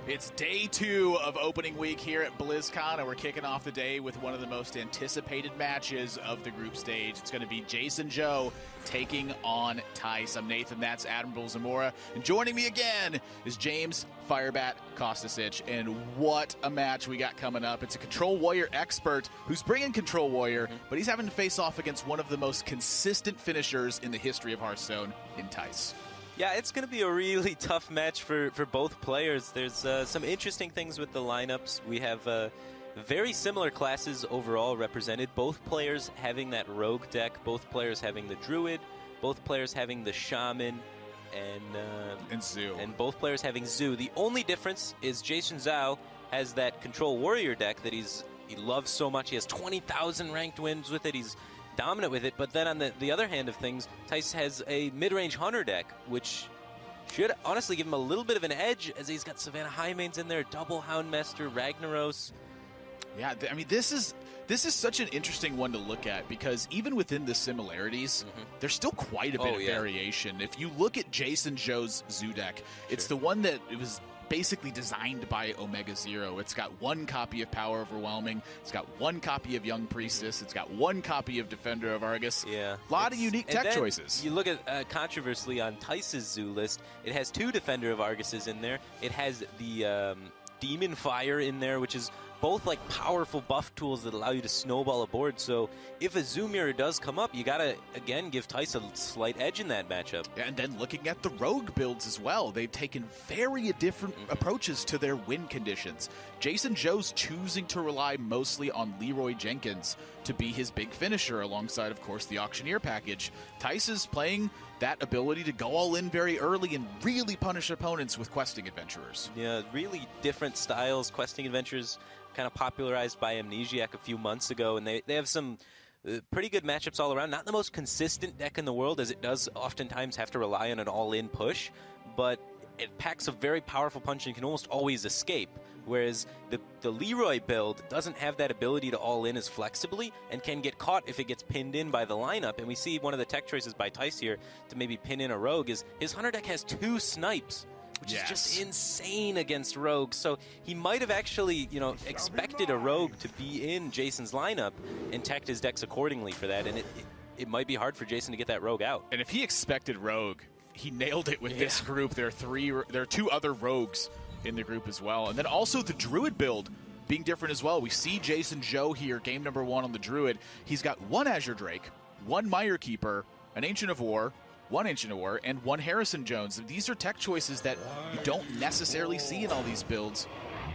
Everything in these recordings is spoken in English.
It's day 2 of opening week here at BlizzCon, and we're kicking off the day with one of the most anticipated matches of the group stage. It's going to be JasonZhou taking on Thijs. I'm Nathan, that's Admiral Zamora, and joining me again is James Firebat Kostasic, and what a match we got coming up. It's a Control Warrior expert who's bringing Control Warrior, but he's having to face off against one of the most consistent finishers in the history of Hearthstone in Thijs. Yeah, it's going to be a really tough match for both players. There's some interesting things with the lineups. We have very similar classes overall represented. Both players having that rogue deck, both players having the druid, both players having the shaman, and Zhou. And both players having Zhou. The only difference is JasonZhou has that Control Warrior deck that he loves so much. He has 20,000 ranked wins with it. He's dominant with it, but then on the other hand of things, Thijs has a mid-range Hunter deck, which should honestly give him a little bit of an edge, as he's got Savannah Highmanes in there, double Houndmaster, Ragnaros. Yeah, I mean, this is such an interesting one to look at, because even within the similarities, there's still quite a bit of variation. If you look at JasonZhou's Zhou deck, it's the one that it was basically designed by Omega Zero. It's got one copy of Power Overwhelming. It's got one copy of Young Priestess. It's got one copy of Defender of Argus. Yeah. A lot of unique tech choices. You look at controversially on Thijs' Zhou list, it has 2 Defender of Arguses in there. It has the Demon Fire in there, which is both like powerful buff tools that allow you to snowball a board. So if a Zhou mirror does come up, you gotta again give Thijs a slight edge in that matchup. Yeah, and then looking at the rogue builds as well, they've taken very different approaches to their win conditions. JasonZhou's choosing to rely mostly on Leroy Jenkins to be his big finisher, alongside, of course, the Auctioneer package. Thijs is playing that ability to go all in very early and really punish opponents with questing adventurers. Yeah, really different styles. Questing adventurers kind of popularized by Amnesiac a few months ago, and they have some pretty good matchups all around. Not the most consistent deck in the world, as it does oftentimes have to rely on an all-in push, but it packs a very powerful punch and can almost always escape, whereas the Leroy build doesn't have that ability to all-in as flexibly and can get caught if it gets pinned in by the lineup. And we see one of the tech choices by Thijs here to maybe pin in a rogue is his Hunter deck has 2 snipes, which is just insane against rogues. So he might have actually, expected a rogue to be in Jason's lineup and teched his decks accordingly for that, and it might be hard for Jason to get that rogue out. And if he expected rogue, he nailed it with this group. There are 2 other rogues in the group as well. And then also the Druid build being different as well. We see JasonZhou here, game number 1 on the Druid. He's got 1 Azure Drake, 1 Mire Keeper, an Ancient of War, 1 Ancient of War, and 1 Harrison Jones. These are tech choices that you don't necessarily see in all these builds.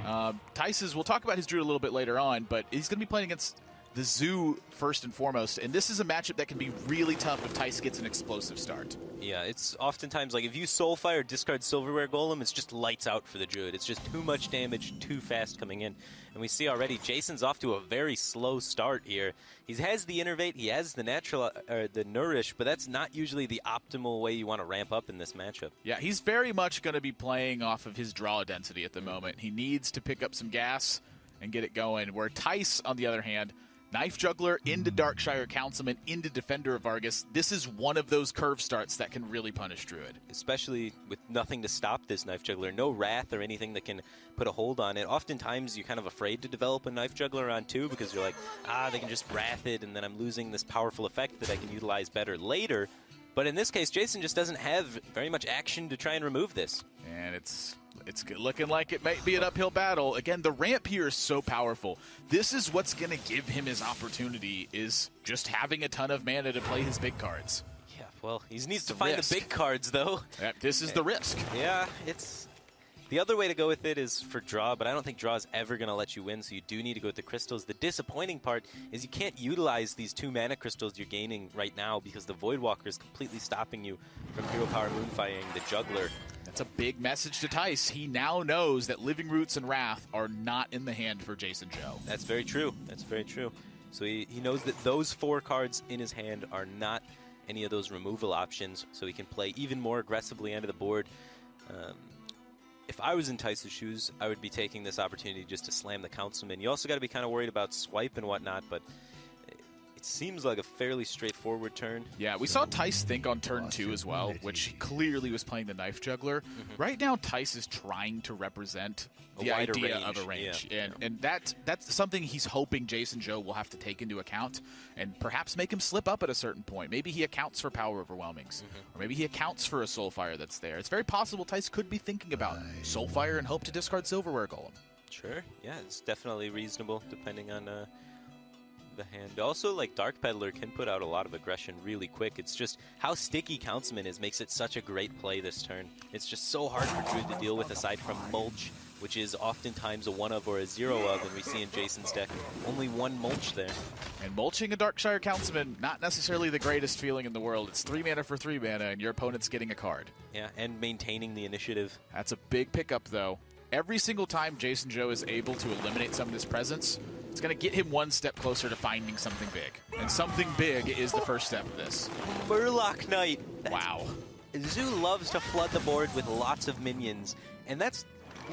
Thijs, we'll talk about his Druid a little bit later on, but he's going to be playing against the Zhou first and foremost, and this is a matchup that can be really tough if Thijs gets an explosive start. Yeah, it's oftentimes like if you Soulfire, discard Silverware Golem, it's just lights out for the Druid. It's just too much damage, too fast coming in. And we see already Jason's off to a very slow start here. He has the Innervate, he has the natural, the Nourish, but that's not usually the optimal way you want to ramp up in this matchup. Yeah, he's very much going to be playing off of his draw density at the moment. He needs to pick up some gas and get it going, where Thijs, on the other hand, Knife Juggler into Darkshire Councilman into Defender of Argus. This is one of those curve starts that can really punish Druid. Especially with nothing to stop this Knife Juggler. No Wrath or anything that can put a hold on it. Oftentimes you're kind of afraid to develop a Knife Juggler on 2 because you're like, they can just Wrath it and then I'm losing this powerful effect that I can utilize better later. But in this case, Jason just doesn't have very much action to try and remove this. And it's looking like it might be an uphill battle. Again, the ramp here is so powerful. This is what's going to give him his opportunity, is just having a ton of mana to play his big cards. Yeah, well, he needs to find the big cards, though. This is the risk. Yeah, it's... The other way to go with it is for draw, but I don't think draw is ever going to let you win, so you do need to go with the crystals. The disappointing part is you can't utilize these 2 mana crystals you're gaining right now because the Voidwalker is completely stopping you from Hero Power Moonfiring the Juggler. That's a big message to Thijs. He now knows that Living Roots and Wrath are not in the hand for JasonZhou. That's very true. That's very true. So he knows that those 4 cards in his hand are not any of those removal options, so he can play even more aggressively under the board. If I was in Thijs' shoes, I would be taking this opportunity just to slam the Councilman. You also got to be kind of worried about swipe and whatnot, but seems like a fairly straightforward turn. Yeah, we saw Thijs think on turn 2 as well, which clearly was playing the knife juggler. Right now, Thijs is trying to represent the idea of a range. And that's something he's hoping JasonZhou will have to take into account and perhaps make him slip up at a certain point. Maybe he accounts for power overwhelmings, or maybe he accounts for a Soulfire that's there. It's very possible Thijs could be thinking about Soulfire and hope to discard Silverware Golem. Sure, yeah, it's definitely reasonable depending on the hand. Also, like, Dark Peddler can put out a lot of aggression really quick. It's just how sticky Councilman is makes it such a great play this turn. It's just so hard for Druid to deal with aside from Mulch, which is oftentimes a 1-of or a 0-of, and we see in Jason's deck only one Mulch there. And mulching a Darkshire Councilman, not necessarily the greatest feeling in the world. It's 3 mana for 3 mana, and your opponent's getting a card. Yeah, and maintaining the initiative. That's a big pickup, though. Every single time JasonZhou is able to eliminate some of his presence, it's going to get him one step closer to finding something big. And something big is the first step of this. Murloc Knight. Wow. Zoo loves to flood the board with lots of minions, and that's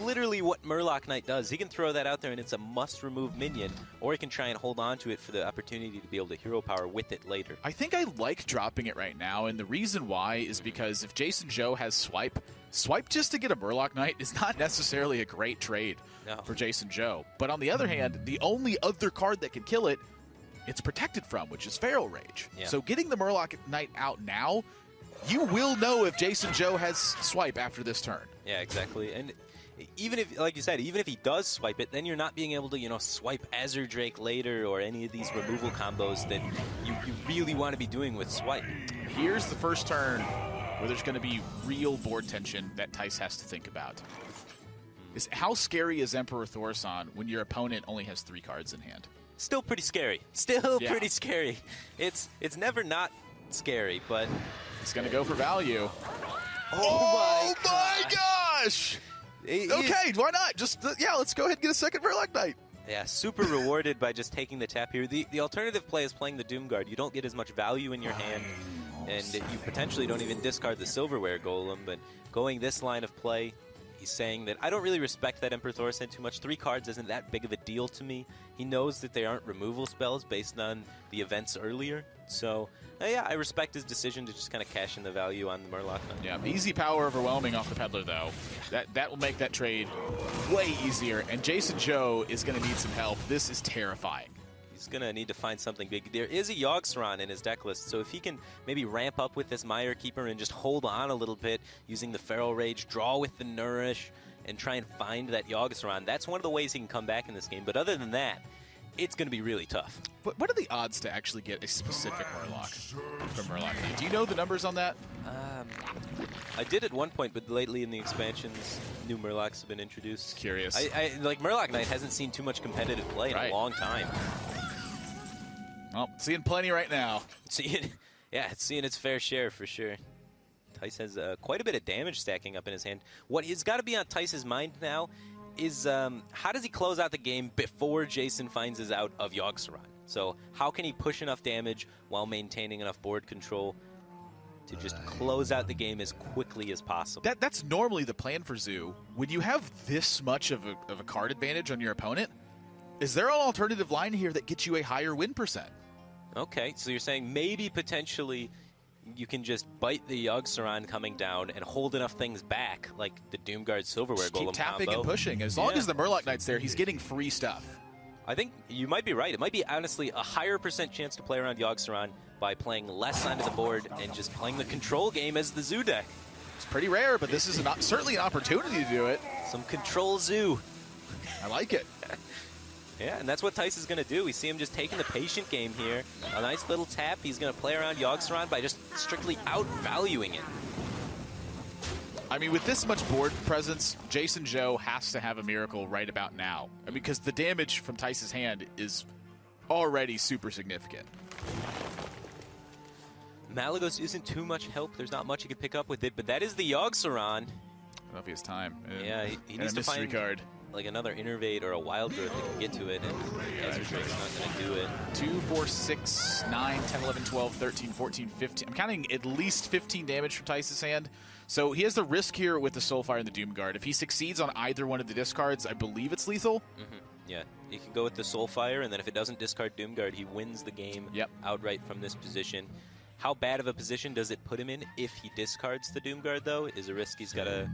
literally what Murloc Knight does. He can throw that out there and it's a must-remove minion, or he can try and hold on to it for the opportunity to be able to hero power with it later. I think I like dropping it right now, and the reason why is because if JasonZhou has Swipe just to get a Murloc Knight is not necessarily a great trade for JasonZhou. But on the other hand, the only other card that can kill it, it's protected from, which is Feral Rage. Yeah. So getting the Murloc Knight out now, you will know if JasonZhou has Swipe after this turn. Yeah, exactly. And even if, like you said, even if he does swipe it, then you're not being able to, you know, swipe Azure Drake later or any of these removal combos that you really want to be doing with swipe. Here's the first turn where there's going to be real board tension that Thijs has to think about. Is how scary is Emperor Thorson when your opponent only has 3 cards in hand? Still pretty scary. Still pretty scary. It's never not scary, but it's going to go for value. Oh my gosh! Okay, why not? Just, let's go ahead and get a second Murloc Knight. Yeah, super rewarded by just taking the tap here. The alternative play is playing the Doomguard. You don't get as much value in your hand, and you potentially don't even discard the Silverware Golem, but going this line of play, he's saying that I don't really respect that Emperor Thorson too much. 3 cards isn't that big of a deal to me. He knows that they aren't removal spells based on the events earlier, so yeah, I respect his decision to just kind of cash in the value on the Murloc Knight. Yeah, easy power overwhelming off the Peddler, though. That will make that trade way easier, and JasonZhou is going to need some help. This is terrifying. He's going to need to find something big. There is a Yogg-Saron in his deck list, so if he can maybe ramp up with this Mire Keeper and just hold on a little bit using the Feral Rage, draw with the Nourish, and try and find that Yogg-Saron, that's one of the ways he can come back in this game. But other than that, it's going to be really tough. What are the odds to actually get a specific Murloc from Murloc Knight? Do you know the numbers on that? I did at one point, but lately in the expansions, new Murlocs have been introduced. Curious. Like, Murloc Knight hasn't seen too much competitive play in a long time. Well, seeing plenty right now. It's seeing its fair share for sure. Thijs has quite a bit of damage stacking up in his hand. What has got to be on Thijs' mind now is how does he close out the game before Jason finds his out of Yogg-Saron? So how can he push enough damage while maintaining enough board control to just close out the game as quickly as possible? That's normally the plan for Zoo. When you have this much of a card advantage on your opponent, is there an alternative line here that gets you a higher win percent? Okay, so you're saying maybe potentially you can just bite the Yogg-Saron coming down and hold enough things back, like the Doomguard Silverware Golem keep tapping combo. And pushing. As long as the Murloc Knight's there, he's getting free stuff. I think you might be right. It might be, honestly, a higher percent chance to play around Yogg-Saron by playing less onto the board and just playing the control game as the Zoo deck. It's pretty rare, but this is certainly an opportunity to do it. Some control Zoo. I like it. Yeah, and that's what Thijs is going to do. We see him just taking the patient game here. A nice little tap. He's going to play around Yogg-Saron by just strictly outvaluing it. I mean, with this much board presence, JasonZhou has to have a miracle right about now. I mean, because the damage from Thijs' hand is already super significant. Malagos isn't too much help. There's not much he can pick up with it, but that is the Yogg-Saron. I don't know if he has time. Yeah, he needs to find card. Like another Innervate or a Wild Growth that can get to it, and Azure Drake's not going to do it. 2, 4, 6, 9, 10, 11, 12, 13, 14, 15. I'm counting at least 15 damage from Thijs' hand. So he has the risk here with the Soulfire and the Doomguard. If he succeeds on either one of the discards, I believe it's lethal. Yeah, he can go with the Soulfire, and then if it doesn't discard Doomguard, he wins the game outright from this position. How bad of a position does it put him in if he discards the Doomguard, though, is a risk he's got to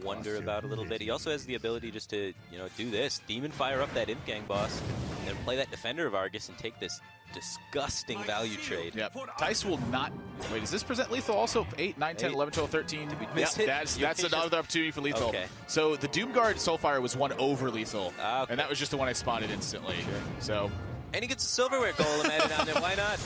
wonder about a little bit. He also has the ability just to, do this. Demon Fire up that Imp Gang boss, and then play that Defender of Argus and take this disgusting value trade. Yep. Thijs will not... Wait, does this present lethal also? 8, 9, 10, 11, 12, 13? Yep, that's another opportunity for lethal. Okay. So the Doomguard Soulfire was one over lethal, Okay. and that was just the one I spotted instantly. Sure. So... And he gets a Silverware Golem added on there. Why not?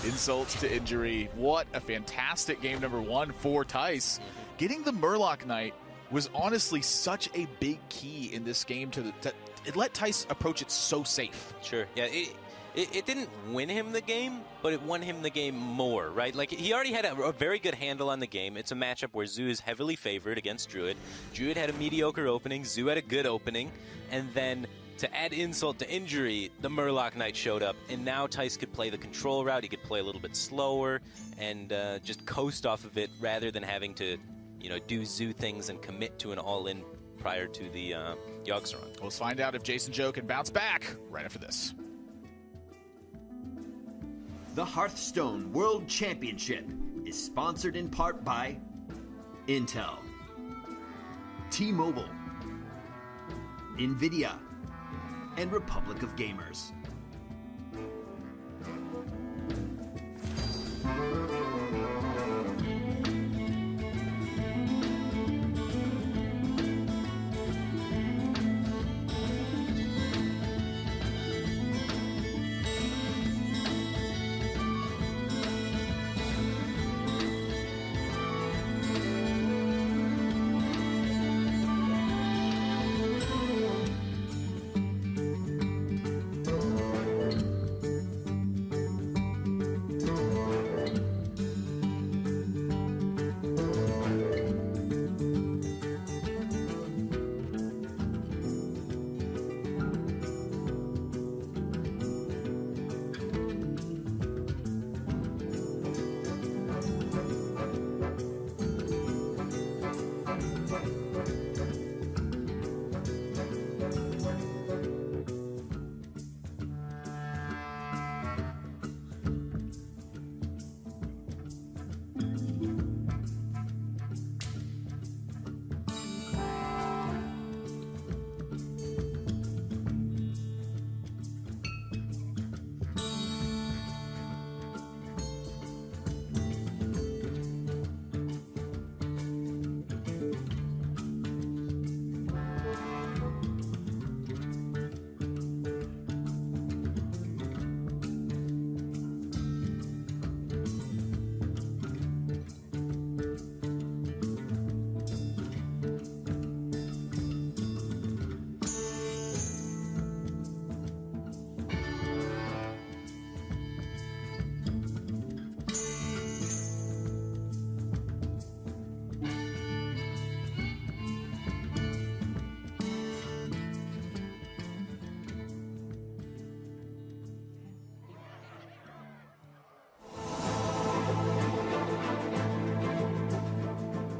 Insults to injury. What a fantastic game number 1 for Thijs. Getting the Murloc Knight was honestly such a big key in this game it let Thijs approach it so safe. Sure. Yeah. It didn't win him the game, but it won him the game more, right? Like, he already had a very good handle on the game. It's a matchup where Zhou is heavily favored against Druid. Druid had a mediocre opening. Zhou had a good opening. And then, to add insult to injury, the Murloc Knight showed up. And now Thijs could play the control route. He could play a little bit slower and just coast off of it rather than having to, do Zhou things and commit to an all-in prior to the Yogg-Saron. Let's find out if JasonZhou can bounce back right after this. The Hearthstone World Championship is sponsored in part by Intel, T-Mobile, NVIDIA, and Republic of Gamers.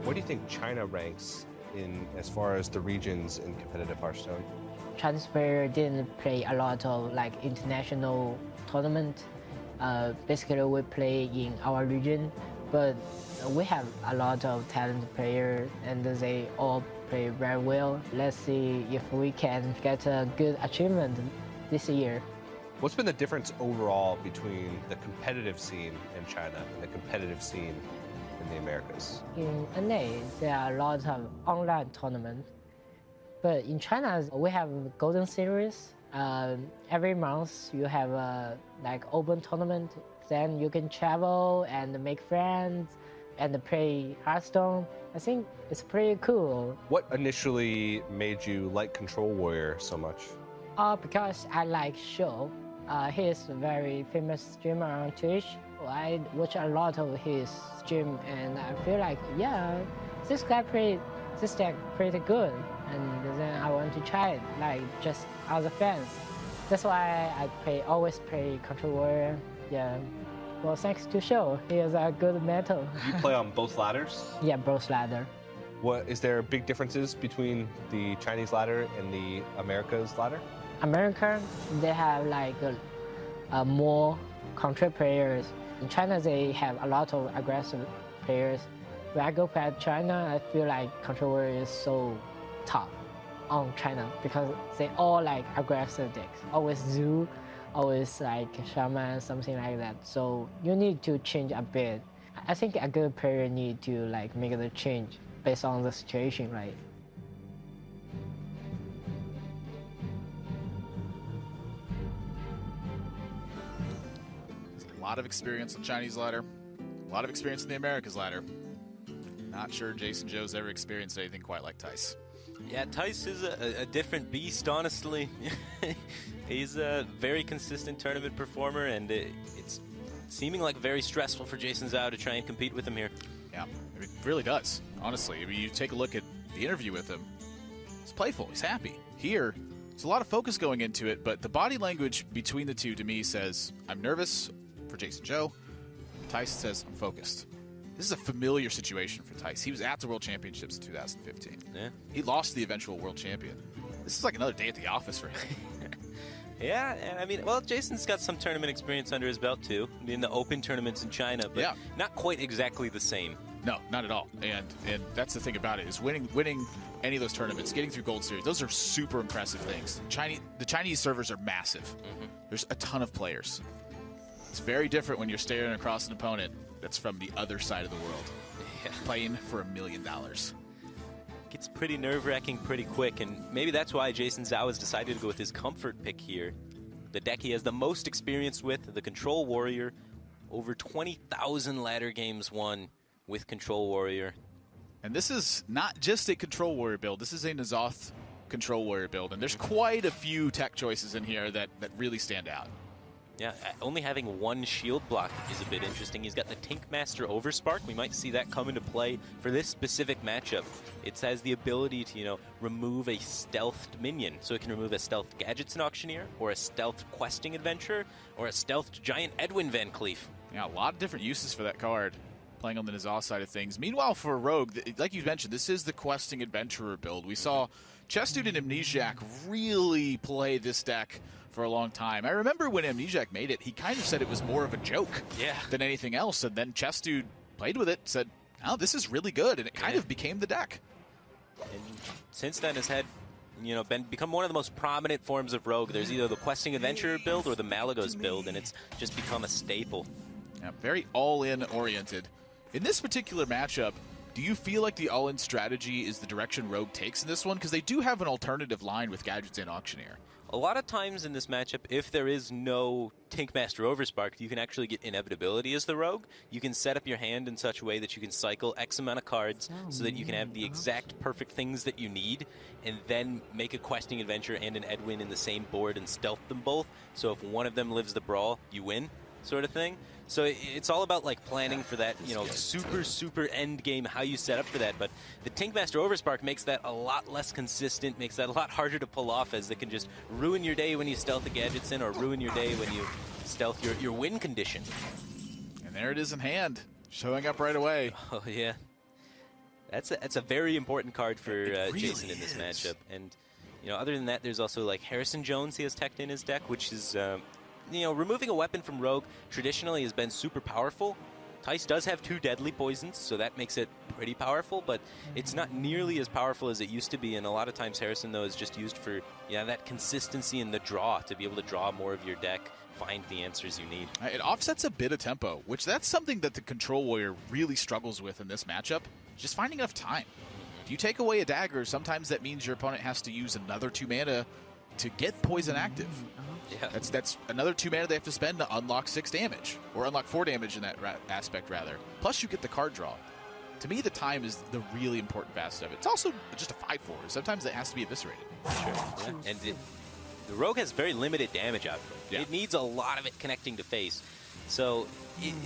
What do you think China ranks in as far as the regions in competitive Hearthstone? Chinese player didn't play a lot of international tournament. Basically, we play in our region, but we have a lot of talented players, and they all play very well. Let's see if we can get a good achievement this year. What's been the difference overall between the competitive scene in China and the competitive scene in the Americas? In NA, there are a lot of online tournaments, but in China, we have Golden Series. Every month, you have a open tournament. Then you can travel and make friends and play Hearthstone. I think it's pretty cool. What initially made you like Control Warrior so much? Because I like Zhou. He is a very famous streamer on Twitch. I watch a lot of his stream, and I feel like, yeah, this deck pretty good. And then I want to try it, just as a fan. That's why I always play Control Warrior. Yeah. Well, thanks to Zhou, he is a good meta. You play on both ladders? Yeah, both ladder. Is there big differences between the Chinese ladder and the Americas ladder? America, they have like more control players. In China, they have a lot of aggressive players. When I go back to China, I feel like control warrior is so tough on China because they all like aggressive decks. Always zoo, always like shaman, something like that. So you need to change a bit. I think a good player need to like make the change based on the situation, right? A lot of experience on Chinese ladder, a lot of experience in the Americas ladder. Not sure JasonZhou's ever experienced anything quite like Thijs. Yeah, Thijs is a different beast, honestly. He's a very consistent tournament performer, and it's seeming like very stressful for JasonZhou to try and compete with him here. Yeah, I mean, it really does, honestly. I mean, you take a look at the interview with him, he's playful, he's happy. Here, there's a lot of focus going into it, but the body language between the two, to me, says, I'm nervous for JasonZhou. Thijs says, I'm focused. This is a familiar situation for Thijs. He was at the World Championships in 2015. Yeah. He lost to the eventual world champion. This is like another day at the office for him. Yeah, and I mean, well, Jason's got some tournament experience under his belt, too, in the open tournaments in China, but not quite exactly the same. No, not at all. And that's the thing about it, is winning any of those tournaments, getting through Gold Series, those are super impressive things. The Chinese servers are massive. Mm-hmm. There's a ton of players. It's very different when you're staring across an opponent that's from the other side of the world, playing for $1 million. Gets pretty nerve-wracking pretty quick, and maybe that's why JasonZhou has decided to go with his comfort pick here. The deck he has the most experience with, the Control Warrior. Over 20,000 ladder games won with Control Warrior. And this is not just a Control Warrior build, this is a N'Zoth Control Warrior build, and there's quite a few tech choices in here that really stand out. Yeah, only having one shield block is a bit interesting. He's got the Tankmaster Overspark. We might see that come into play for this specific matchup. It has the ability to, remove a stealthed minion. So it can remove a stealthed Gadgetzin Auctioneer, or a stealthed Questing Adventurer, or a stealthed Giant Edwin Van Cleef. Yeah, a lot of different uses for that card, playing on the N'Zoth side of things. Meanwhile, for Rogue, like you mentioned, this is the Questing Adventurer build. We saw Chestude and Amnesiac really play this deck for a long time. I remember when Amnesiac made it, he kind of said it was more of a joke than anything else, and then Chestude played with it, said, oh, this is really good, and it kind of became the deck. And since then has had, become one of the most prominent forms of Rogue. There's either the Questing Adventurer build or the Malagos build, and it's just become a staple. Yeah, very all-in oriented. In this particular matchup, do you feel like the all-in strategy is the direction Rogue takes in this one? Because they do have an alternative line with Gadgetzin Auctioneer. A lot of times in this matchup, if there is no Tankmaster Overspark, you can actually get Inevitability as the Rogue. You can set up your hand in such a way that you can cycle X amount of cards so that you can have the exact perfect things that you need, and then make a Questing Adventure and an Edwin in the same board and stealth them both. So if one of them lives the brawl, you win, sort of thing. So it's all about planning for that, super end game, how you set up for that. But the Tankmaster Overspark makes that a lot less consistent, makes that a lot harder to pull off, as it can just ruin your day when you stealth a Gadgetzin, or ruin your day when you stealth your win condition. And there it is in hand, showing up right away. Oh yeah, that's a very important card for really Jason in this matchup. And other than that, there's also Harrison Jones he has teched in his deck, which is removing a weapon from Rogue traditionally has been super powerful. Thijs does have 2 deadly poisons, so that makes it pretty powerful, but it's not nearly as powerful as it used to be, and a lot of times Harrison, though, is just used for that consistency in the draw, to be able to draw more of your deck, find the answers you need. It offsets a bit of tempo, which that's something that the Control Warrior really struggles with in this matchup, just finding enough time. If you take away a dagger, sometimes that means your opponent has to use another 2 mana to get poison active. Yeah. That's another 2 mana they have to spend to unlock 6 damage, or unlock 4 damage in that aspect, rather. Plus, you get the card draw. To me, the time is the really important facet of it. It's also just a 5/4. Sometimes it has to be eviscerated. Sure. Yeah. And the Rogue has very limited damage output. Yeah. It needs a lot of it connecting to face. So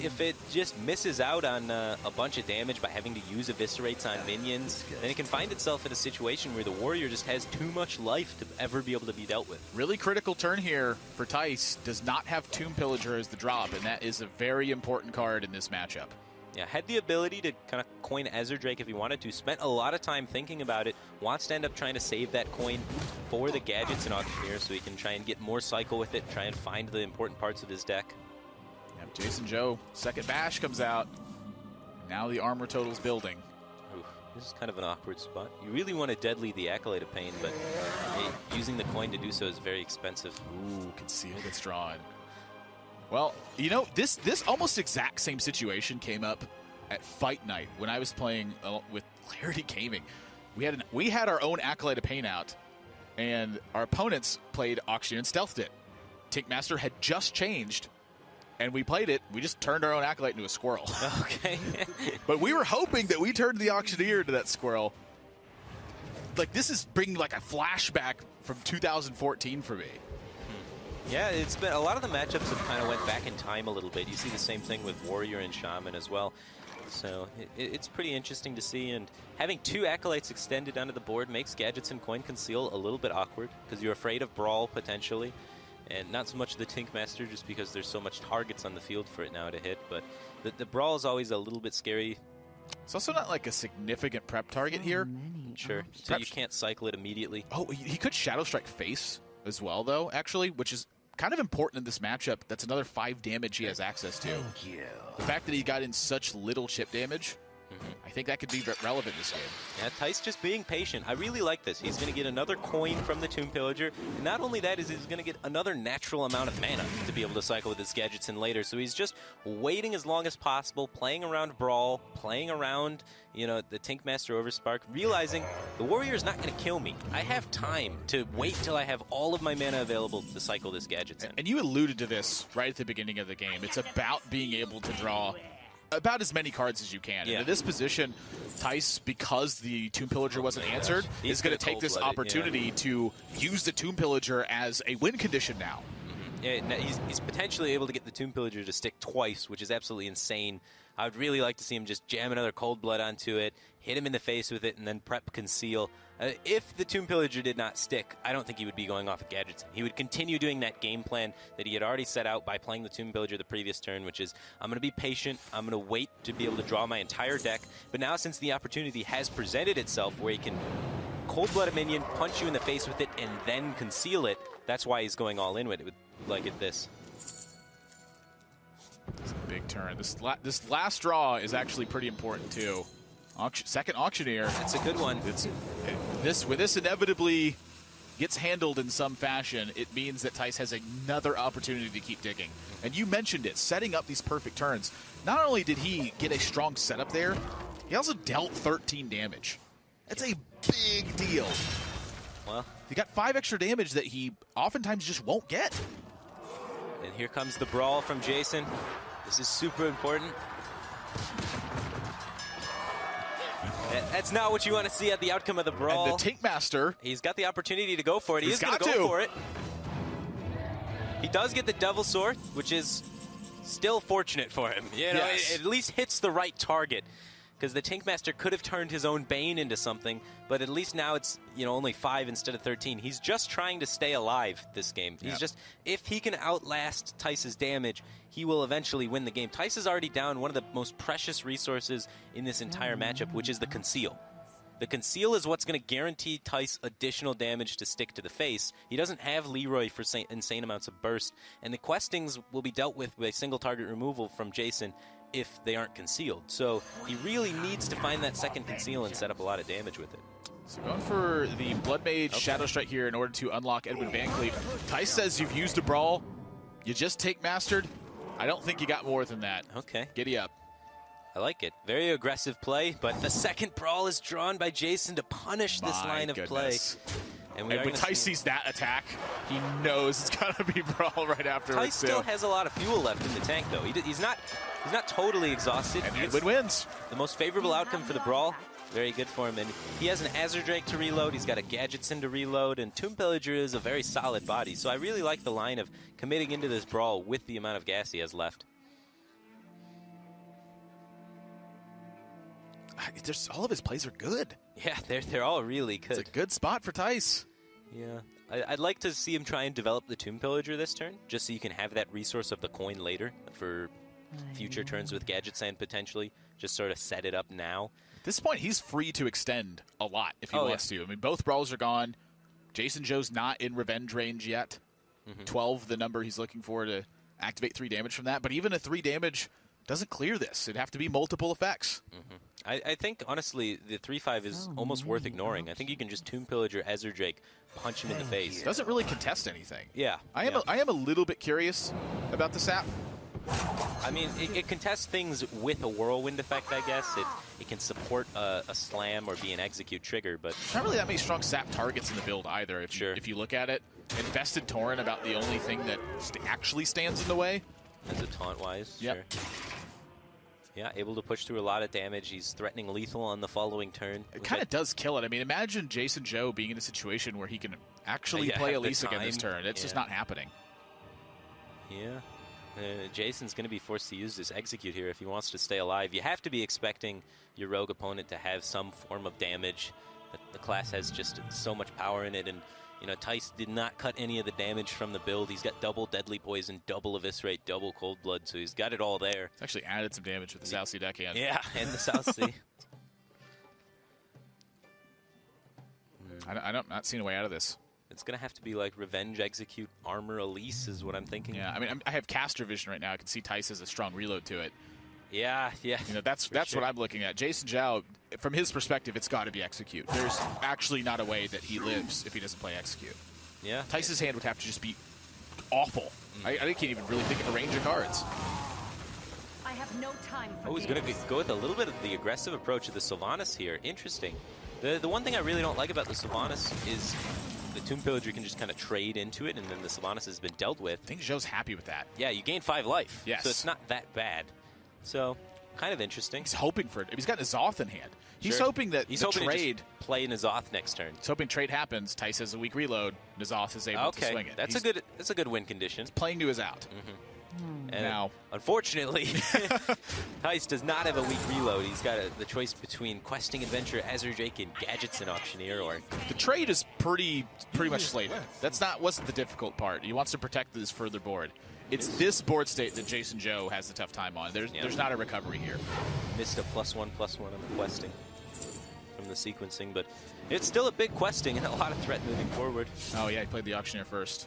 if it just misses out on a bunch of damage by having to use eviscerates on minions, then it can find itself in a situation where the Warrior just has too much life to ever be able to be dealt with. Really critical turn here for Thijs. Does not have Tomb Pillager as the drop, and that is a very important card in this matchup. Yeah, had the ability to kind of coin Ezra Drake if he wanted to. Spent a lot of time thinking about it. Wants to end up trying to save that coin for the gadgets and Auctioneer so he can try and get more cycle with it, try and find the important parts of his deck. Yeah, JasonZhou, second bash comes out. Now the armor total's building. Oof, this is kind of an awkward spot. You really want to deadly the Acolyte of Pain, but hey, using the coin to do so is very expensive. Ooh, Conceal gets drawn. Well, you know, this almost exact same situation came up at Fight Night when I was playing with Clarity Gaming. We had our own Acolyte of Pain out, and our opponents played Auctioneer and stealthed it. Tinkmaster had just changed, and we played it. We just turned our own Acolyte into a squirrel. Okay. But we were hoping that we turned the Auctioneer into that squirrel. Like, this is bringing like a flashback from 2014 for me. Yeah, it's been a lot of the matchups have kind of went back in time a little bit. You see the same thing with Warrior and Shaman as well. So it's pretty interesting to see, and having two Acolytes extended onto the board makes Gadgets and Coin Conceal a little bit awkward because you're afraid of Brawl potentially, and not so much the Tinkmaster just because there's so much targets on the field for it now to hit, but the Brawl is always a little bit scary. It's also not like a significant prep target here. Sure, so you can't cycle it immediately. Oh, he could Shadow Strike face as well, though, actually, which is kind of important in this matchup. That's another 5 damage he has access to. Thank you. The fact that he got in such little chip damage, I think that could be relevant this game. Yeah, Thijs just being patient. I really like this. He's going to get another coin from the Tomb Pillager. And not only that, is he's going to get another natural amount of mana to be able to cycle with his gadgets in later. So he's just waiting as long as possible, playing around Brawl, playing around, you know, the Tinkmaster Overspark, realizing the Warrior's not going to kill me. I have time to wait till I have all of my mana available to cycle this gadgets in. And you alluded to this right at the beginning of the game. It's about being able to draw about as many cards as you can. Yeah. And in this position, Thijs, because the Tomb Pillager wasn't answered, is going to take this opportunity to use the Tomb Pillager as a win condition now. Yeah, he's potentially able to get the Tomb Pillager to stick twice, which is absolutely insane. I would really like to see him just jam another Cold Blood onto it, hit him in the face with it, and then prep Conceal. If the Tomb Pillager did not stick, I don't think he would be going off of gadgets. He would continue doing that game plan that he had already set out by playing the Tomb Pillager the previous turn, which is, I'm going to be patient, I'm going to wait to be able to draw my entire deck. But now, since the opportunity has presented itself where he can Cold Blood a minion, punch you in the face with it, and then conceal it, that's why he's going all in with it, like this. It's a big turn. This last draw is actually pretty important, too. Second Auctioneer. That's a good one. When this inevitably gets handled in some fashion, it means that Thijs has another opportunity to keep digging. And you mentioned it, setting up these perfect turns. Not only did he get a strong setup there, he also dealt 13 damage. That's a big deal. Well, he got 5 extra damage that he oftentimes just won't get. And here comes the Brawl from Jason. This is super important. That's not what you want to see at the outcome of the Brawl. And the Tinkmaster. He's got the opportunity to go for it. He is going to go for it. He does get the Devil Sword, which is still fortunate for him. You know, yes. it at least hits the right target. Because the Tinkmaster could have turned his own Bane into something, but at least now it's, you know, only 5 instead of 13. He's just trying to stay alive this game. He's just, if he can outlast Thijs' damage, he will eventually win the game. Thijs is already down one of the most precious resources in this entire matchup, which is the Conceal. The Conceal is what's going to guarantee Thijs additional damage to stick to the face. He doesn't have Leroy for insane amounts of burst, and the questings will be dealt with a single target removal from Jason if they aren't concealed. So he really needs to find that second Conceal and set up a lot of damage with it. So going for the Blood Mage Shadow Strike here in order to unlock Edwin Van Cleef. Thijs says you've used a Brawl. You just take Mastered. I don't think you got more than that. Okay. Giddy up. I like it. Very aggressive play, but the second Brawl is drawn by Jason to punish this line of play. And when Thijs sees that attack, he knows it's going to be Brawl right afterwards. Thijs still has a lot of fuel left in the tank, though. He's not totally exhausted. And Edwin wins. The most favorable outcome for the Brawl. Very good for him. And he has an Azure Drake to reload. He's got a Gadgetson to reload. And Tomb Pillager is a very solid body. So I really like the line of committing into this Brawl with the amount of gas he has left. All of his plays are good. Yeah, they're all really good. It's a good spot for Thijs. Yeah. I'd like to see him try and develop the Tomb Pillager this turn, just so you can have that resource of the coin later for future turns with Gadget Sand potentially. Just sort of set it up now. At this point, he's free to extend a lot if he wants to. I mean, both brawls are gone. JasonZhou's not in revenge range yet. 12, the number he's looking for to activate 3 damage from that. But even a 3 damage doesn't clear this. It'd have to be multiple effects. I think, honestly, the 3-5 is almost worth ignoring. I think you can just Tomb Pillager Ezra Drake, punch him in the face. Doesn't really contest anything. Yeah. I am a little bit curious about the sap. I mean, it contests things with a whirlwind effect, I guess. It can support a slam or be an execute trigger, but not really that many strong sap targets in the build either. If you look at it, Infested Tauren about the only thing that actually stands in the way. As a taunt-wise, sure. Yeah, able to push through a lot of damage. He's threatening lethal on the following turn. It kind of does kill it. I mean, imagine JasonZhou being in a situation where he can actually play Elise again this turn. It's just not happening. Yeah. Jason's going to be forced to use this execute here if he wants to stay alive. You have to be expecting your rogue opponent to have some form of damage. The class has just so much power in it, and you know, Thijs did not cut any of the damage from the build. He's got double Deadly Poison, double Eviscerate, double Cold Blood, so he's got it all there. It's actually added some damage with the South Sea deckhand. Yeah, and the South Sea. I'm not seeing a way out of this. It's going to have to be like Revenge Execute Armor Elise is what I'm thinking. Yeah, I mean, I have Caster Vision right now. I can see Thijs has a strong reload to it. Yeah. You know, that's what I'm looking at. JasonZhou, from his perspective, it's got to be Execute. There's actually not a way that he lives if he doesn't play Execute. Yeah. Thijs' hand would have to just be awful. I can't even really think of the range of cards. I have no time for he's going to go with a little bit of the aggressive approach of the Sylvanas here. Interesting. The one thing I really don't like about the Sylvanas is the Tomb Pillager can just kind of trade into it, and then the Sylvanas has been dealt with. I think Zhou's happy with that. Yeah, you gain 5 life. Yes. So it's not that bad. So, kind of interesting. He's hoping for it. He's got N'Zoth in hand. He's hoping that he's the hoping trade... to just play N'Zoth next turn. He's hoping trade happens. Thijs has a weak reload. N'Zoth is able to swing it. That's a good win condition. He's playing to his out. And now, unfortunately, Thijs does not have a weak reload. He's got the choice between Questing Adventure, Ezra Drake, and Gadgets and Auctioneer. Or the trade is pretty much slated. Wasn't the difficult part. He wants to protect this further board. It's this board state that JasonZhou has a tough time on. There's not a recovery here. Missed a +1/+1 on the questing from the sequencing, but it's still a big questing and a lot of threat moving forward. Oh yeah, he played the Auctioneer first.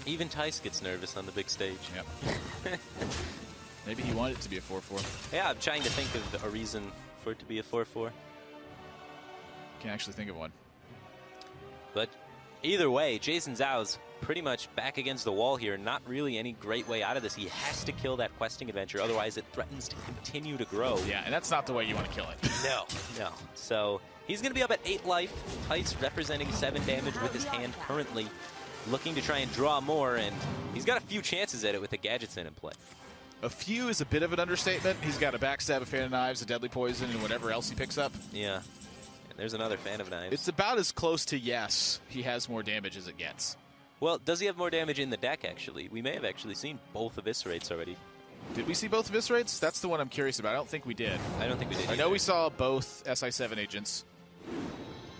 Even Thijs gets nervous on the big stage. Yep. Maybe he wanted it to be a 4-4. Yeah, I'm trying to think of a reason for it to be a 4-4. Can't actually think of one. But either way, JasonZhou's pretty much back against the wall here. Not really any great way out of this. He has to kill that questing adventure, otherwise it threatens to continue to grow. Yeah, and that's not the way you want to kill it. No. So he's going to be up at 8 life. Thijs representing 7 damage with his hand currently. Looking to try and draw more, and he's got a few chances at it with the Gadgets in play. A few is a bit of an understatement. He's got a Backstab, a Fan of Knives, a Deadly Poison, and whatever else he picks up. Yeah. And there's another Fan of Knives. It's about as close to yes, he has more damage as it gets. Well, does he have more damage in the deck, actually? We may have actually seen both Eviscerates already. Did we see both Eviscerates? That's the one I'm curious about. I don't think we did. I don't think we did I know we saw both SI7 agents.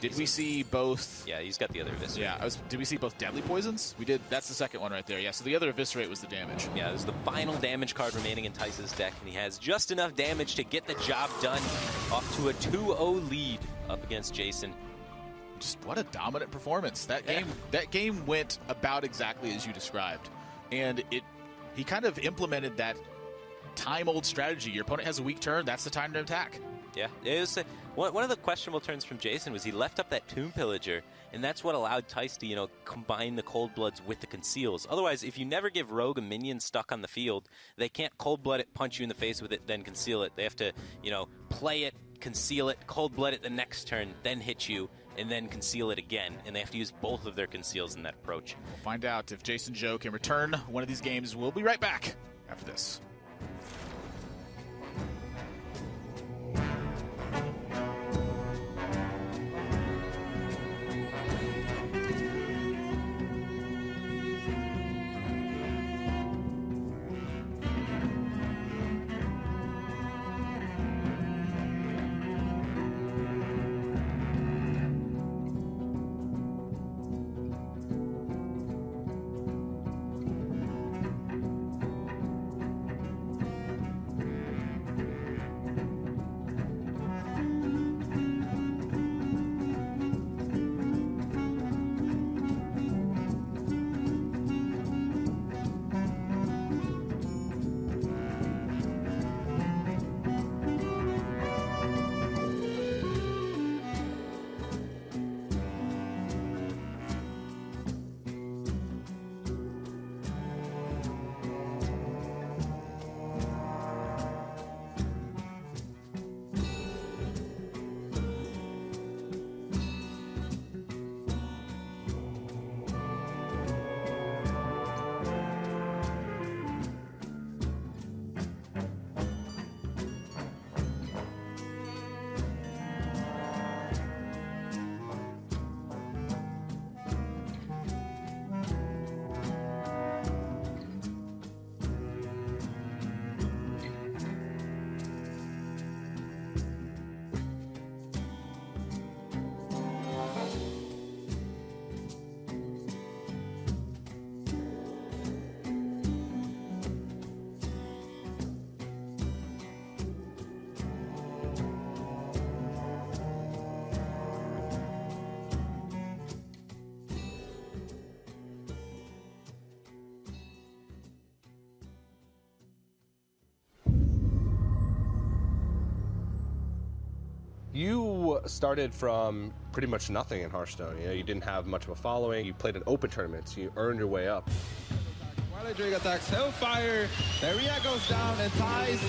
Did we see both? Yeah, he's got the other Eviscerate. Yeah, did we see both Deadly Poisons? We did. That's the second one right there. Yeah, so the other Eviscerate was the damage. Yeah, this is the final damage card remaining in Thijs' deck, and he has just enough damage to get the job done. Off to a 2-0 lead up against Jason. Just what a dominant performance. That game went about exactly as you described. And he kind of implemented that time-old strategy. Your opponent has a weak turn, that's the time to attack. Yeah, it was one of the questionable turns from Jason was he left up that Tomb Pillager, and that's what allowed Thijs to, combine the Cold Bloods with the Conceals. Otherwise, if you never give Rogue a minion stuck on the field, they can't Cold Blood it, punch you in the face with it, then conceal it. They have to, play it, conceal it, Cold Blood it the next turn, then hit you, and then conceal it again. And they have to use both of their conceals in that approach. We'll find out if JasonZhou can return one of these games. We'll be right back after this. You started from pretty much nothing in Hearthstone. You know, you didn't have much of a following. You played in open tournaments. You earned your way up. Twilight Drake attacks Hellfire. Maria goes down, and Thijs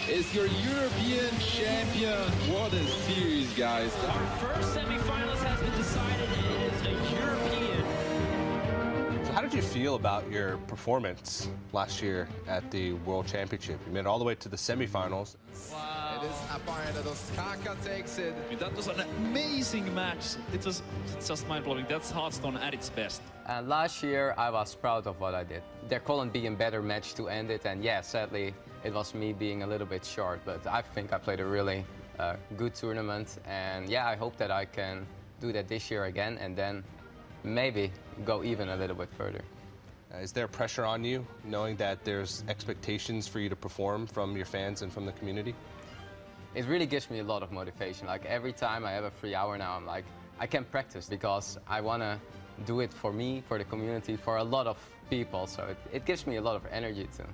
is your European champion. What a series, guys. Our first semifinalist has been decided. It is a European. So how did you feel about your performance last year at the World Championship? You made it all the way to the semifinals. Wow. It is apparent that Osaka takes it. That was an amazing match. It was just mind-blowing. That's Hearthstone at its best. And last year, I was proud of what I did. There couldn't be a better match to end it, and yeah, sadly, it was me being a little bit short, but I think I played a really good tournament, and yeah, I hope that I can do that this year again, and then maybe go even a little bit further. Is there pressure on you, knowing that there's expectations for you to perform from your fans and from the community? It really gives me a lot of motivation. Like every time I have a free hour now, I'm like, I can practice because I want to do it for me, for the community, for a lot of people. So it gives me a lot of energy too.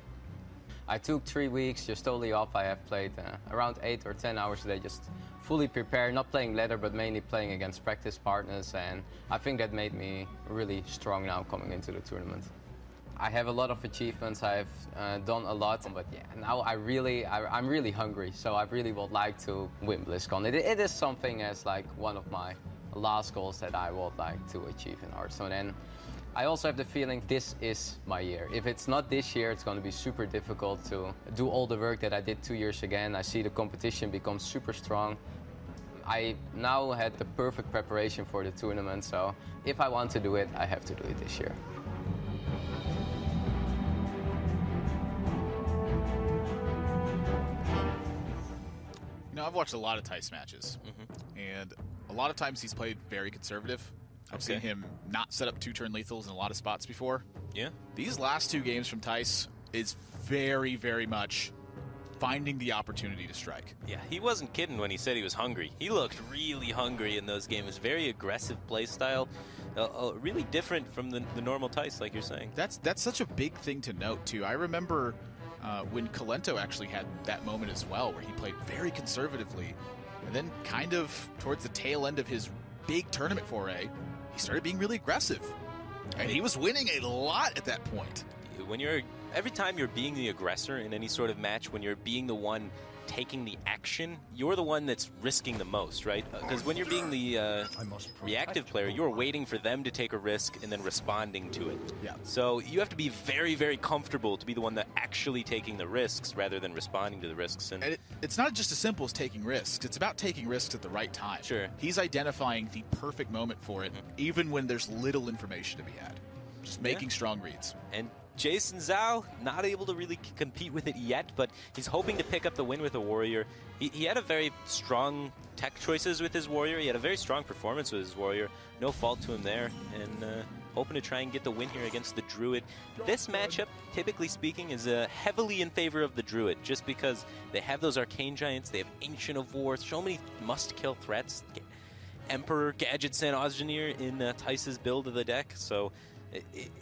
I took 3 weeks just totally off. I have played around 8 or 10 hours a day, just fully prepared, not playing ladder, but mainly playing against practice partners. And I think that made me really strong now coming into the tournament. I have a lot of achievements, I've done a lot, but yeah, now I'm really hungry, so I really would like to win BlizzCon. It is something as like one of my last goals that I would like to achieve in Hearthstone. And I also have the feeling this is my year. If it's not this year, it's going to be super difficult to do all the work that I did 2 years again. I see the competition become super strong. I now had the perfect preparation for the tournament, so if I want to do it, I have to do it this year. I've watched a lot of Thijs matches, and a lot of times he's played very conservative. I've seen him not set up 2-turn lethals in a lot of spots before. Yeah. These last 2 games from Thijs is very, very much finding the opportunity to strike. Yeah, he wasn't kidding when he said he was hungry. He looked really hungry in those games. Very aggressive play style. Really different from the normal Thijs, like you're saying. That's such a big thing to note, too. I remember when Kalento actually had that moment as well, where he played very conservatively, and then kind of towards the tail end of his big tournament foray, he started being really aggressive, and he was winning a lot at that point. Every time you're being the aggressor in any sort of match, when you're being the one taking the action, you're the one that's risking the most, right? Because when you're being the reactive player, you're waiting for them to take a risk and then responding to it. Yeah. So you have to be very, very comfortable to be the one that actually taking the risks rather than responding to the risks. And it's not just as simple as taking risks. It's about taking risks at the right time. Sure. He's identifying the perfect moment for it, even when there's little information to be had. Just making strong reads. And JasonZhou, not able to really compete with it yet, but he's hoping to pick up the win with a Warrior. He had a very strong tech choices with his Warrior. He had a very strong performance with his Warrior. No fault to him there, and hoping to try and get the win here against the Druid. This matchup, typically speaking, is heavily in favor of the Druid, just because they have those Arcane Giants, they have Ancient of War, so many must-kill threats. Emperor, Gadgetzan, Ozdemir in Thijs's build of the deck, so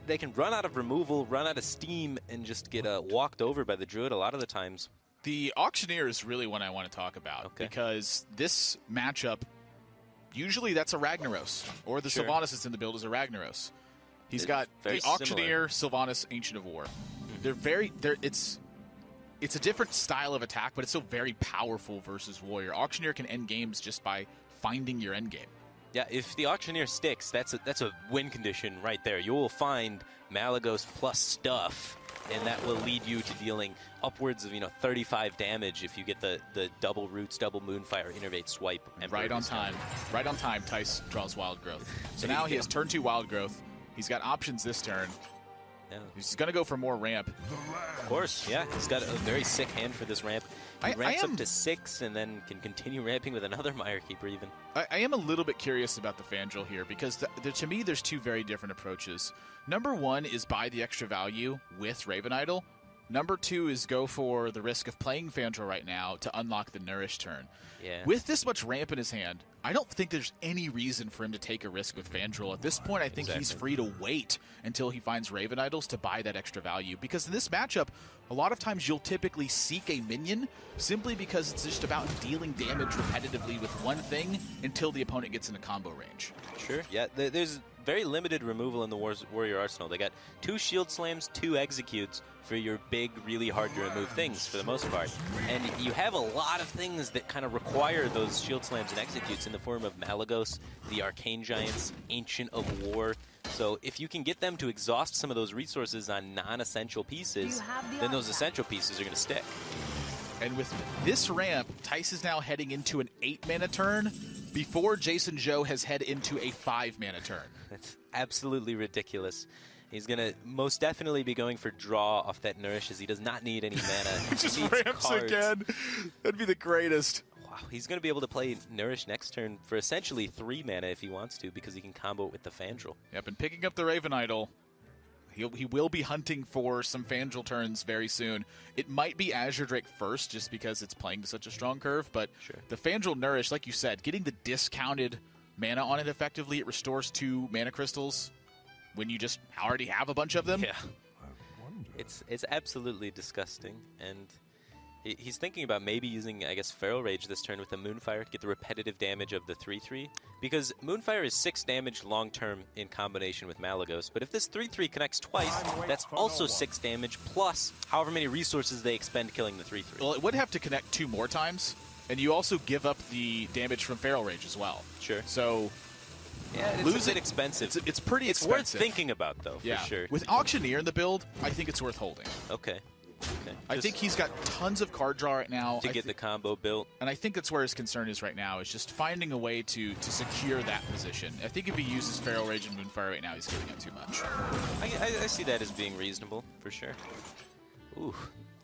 they can run out of removal, run out of steam, and just get walked over by the Druid a lot of the times. The Auctioneer is really one I want to talk about, because this matchup, usually that's a Ragnaros, or the Sylvanas that's in the build is a Ragnaros. He's got the Auctioneer, Sylvanas, Ancient of War. It's a different style of attack, but it's still very powerful versus Warrior. Auctioneer can end games just by finding your end game. Yeah, if the Auctioneer sticks, that's a win condition right there. You will find Malygos plus stuff, and that will lead you to dealing upwards of 35 damage if you get the double roots, double moonfire, innervate, swipe. Right on time. Right on time, Thijs draws Wild Growth. So now he has turn 2 Wild Growth. He's got options this turn. Yeah. He's going to go for more ramp. Of course, yeah. He's got a very sick hand for this ramp. He ramps up to 6 and then can continue ramping with another Mire Keeper even. I am a little bit curious about the Fandral here, because to me there's 2 very different approaches. Number 1 is buy the extra value with Raven Idol, Number 2 is go for the risk of playing Fandral right now to unlock the Nourish turn. Yeah. With this much ramp in his hand, I don't think there's any reason for him to take a risk with Fandral. At this point, I think he's free to wait until he finds Raven Idols to buy that extra value. Because in this matchup, a lot of times you'll typically seek a minion simply because it's just about dealing damage repetitively with one thing until the opponent gets into combo range. Sure. Yeah, there's very limited removal in the Warrior Arsenal. They got 2 Shield Slams, 2 Executes for your big, really hard to remove things for the most part. And you have a lot of things that kind of require those Shield Slams and Executes in the form of Malagos, the Arcane Giants, Ancient of War. So if you can get them to exhaust some of those resources on non-essential pieces, then those essential pieces are going to stick. And with this ramp, Thijs is now heading into an 8-mana turn before JasonZhou has head into a 5-mana turn. That's absolutely ridiculous. He's going to most definitely be going for draw off that Nourish, as he does not need any mana. He just ramps cards again. That'd be the greatest. Wow, he's going to be able to play Nourish next turn for essentially 3 mana if he wants to, because he can combo it with the Fandral. Yep, and picking up the Raven Idol, he will be hunting for some Fandral turns very soon. It might be Azure Drake first, just because it's playing to such a strong curve, but the Fandral Nourish, like you said, getting the discounted mana on it effectively, it restores 2 mana crystals when you just already have a bunch of them. Yeah. It's absolutely disgusting, and he's thinking about maybe using, I guess, Feral Rage this turn with the Moonfire to get the repetitive damage of the 3/3, because Moonfire is 6 damage long-term in combination with Malagos, but if this 3/3 connects twice, that's also 6 damage, plus however many resources they expend killing the 3/3. Well, it would have to connect 2 more times, and you also give up the damage from Feral Rage as well. Sure. So yeah, it's a bit expensive. It's pretty expensive. It's worth thinking about, though, for sure. With Auctioneer in the build, I think it's worth holding. Okay. I think he's got tons of card draw right now. To get the combo built. And I think that's where his concern is right now, is just finding a way to secure that position. I think if he uses Feral Rage and Moonfire right now, he's giving up too much. I see that as being reasonable, for sure. Ooh.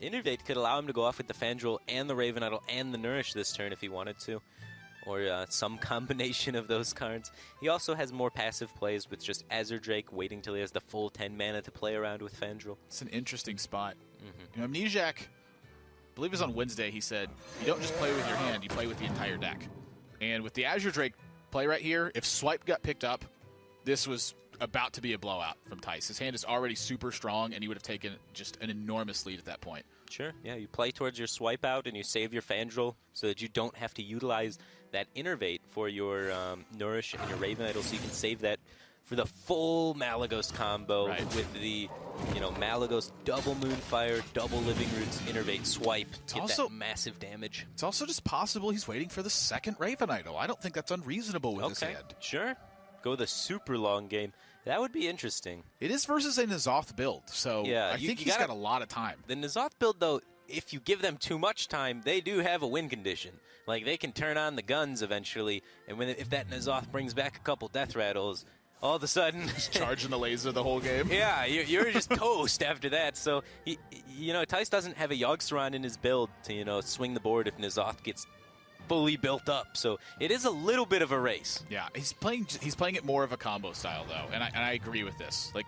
Innervate could allow him to go off with the Fandral and the Raven Idol and the Nourish this turn if he wanted to. Or some combination of those cards. He also has more passive plays with just Azure Drake waiting till he has the full 10 mana to play around with Fandral. It's an interesting spot. You know, Amnesiac, I believe it was on Wednesday, he said, you don't just play with your hand, you play with the entire deck. And with the Azure Drake play right here, if Swipe got picked up, this was about to be a blowout from Thijs. His hand is already super strong, and he would have taken just an enormous lead at that point. Sure, yeah, you play towards your Swipe out, and you save your Fandral so that you don't have to utilize that Innervate for your Nourish and your Raven Idol, so you can save that for the full Malagos combo with the, Malagos double Moonfire, double Living Roots, Innervate, Swipe, get that massive damage. It's also just possible he's waiting for the second Raven Idol. I don't think that's unreasonable with his hand. Sure. Go the super long game. That would be interesting. It is versus a N'Zoth build, so I think he's got a lot of time. The N'Zoth build, though, if you give them too much time, they do have a win condition. Like, they can turn on the guns eventually, and if that N'Zoth brings back a couple Death Rattles, all of a sudden... charging the laser the whole game? Yeah, you're just toast after that. So, Thijs doesn't have a Yogg-Saron in his build to, swing the board if N'Zoth gets fully built up. So it is a little bit of a race. Yeah, he's playing it more of a combo style, though, and I agree with this. Like,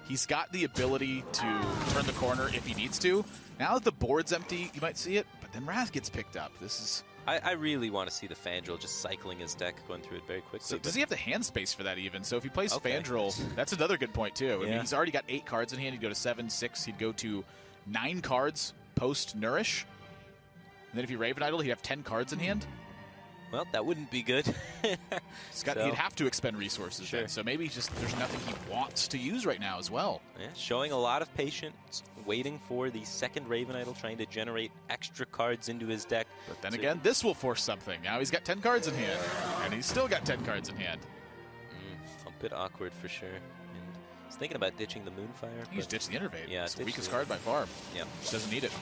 he's got the ability to turn the corner if he needs to. Now that the board's empty, you might see it, but then Wrath gets picked up. This is... I really want to see the Fandral just cycling his deck, going through it very quickly. So does he have the hand space for that even? So if he plays Fandral, that's another good point, too. I mean, he's already got 8 cards in hand. He'd go to 7, 6. He'd go to 9 cards post-Nourish. And then if he Raven Idol, he'd have 10 cards in hand. Well, that wouldn't be good. He'd have to expend resources then. So maybe just there's nothing he wants to use right now as well. Yeah, showing a lot of patience, waiting for the second Raven Idol, trying to generate extra cards into his deck. But then again, this will force something. Now he's got 10 cards in hand, and he's still got 10 cards in hand. A bit awkward for sure. And he's thinking about ditching the Moonfire. He's ditched the Innervate. Yeah, it's the weakest card by far. Yeah. Just doesn't need it.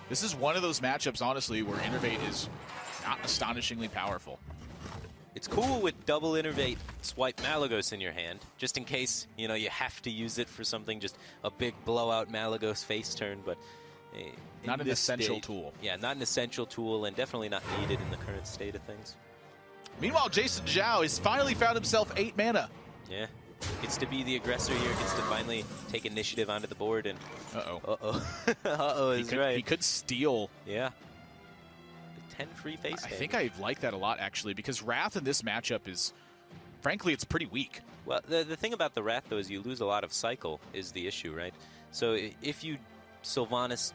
This is one of those matchups, honestly, where Innervate is not astonishingly powerful. It's cool with double Innervate, Swipe Malagos in your hand, just in case, you have to use it for something, just a big blowout Malagos face turn, but... not an essential tool. Yeah, not an essential tool, and definitely not needed in the current state of things. Meanwhile, JasonZhou has finally found himself 8 mana. Yeah. Gets to be the aggressor here, gets to finally take initiative onto the board, and uh-oh is right. He could steal. Yeah. The 10 free face I damage. think I like that a lot, actually, because Wrath in this matchup is, frankly, it's pretty weak. Well, the thing about the Wrath, though, is you lose a lot of cycle is the issue, right? So if you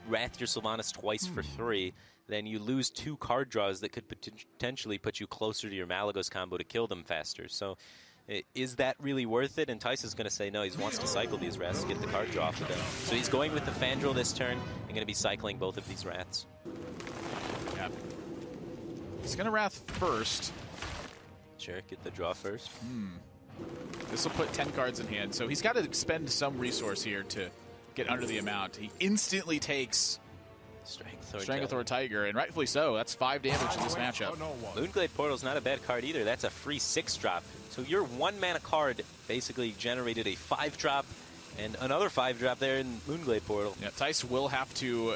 Wrath your Sylvanas twice for 3, then you lose 2 card draws that could potentially put you closer to your Malagos combo to kill them faster. So is that really worth it? And Thijs is going to say no, he wants to cycle these Wraths to get the card draw off of them. So he's going with the Fandral this turn and going to be cycling both of these Wraths. Yeah. He's going to Wrath first. Sure, get the draw first. This will put 10 cards in hand, so he's got to expend some resource here to get under the amount. He instantly takes Stranglethorn Tiger, and rightfully so. That's 5 damage in this matchup. Moonglade Portal's not a bad card either. That's a free 6-drop. So your 1-mana card basically generated a 5-drop and another 5-drop there in Moonglade Portal. Yeah, Thijs will have to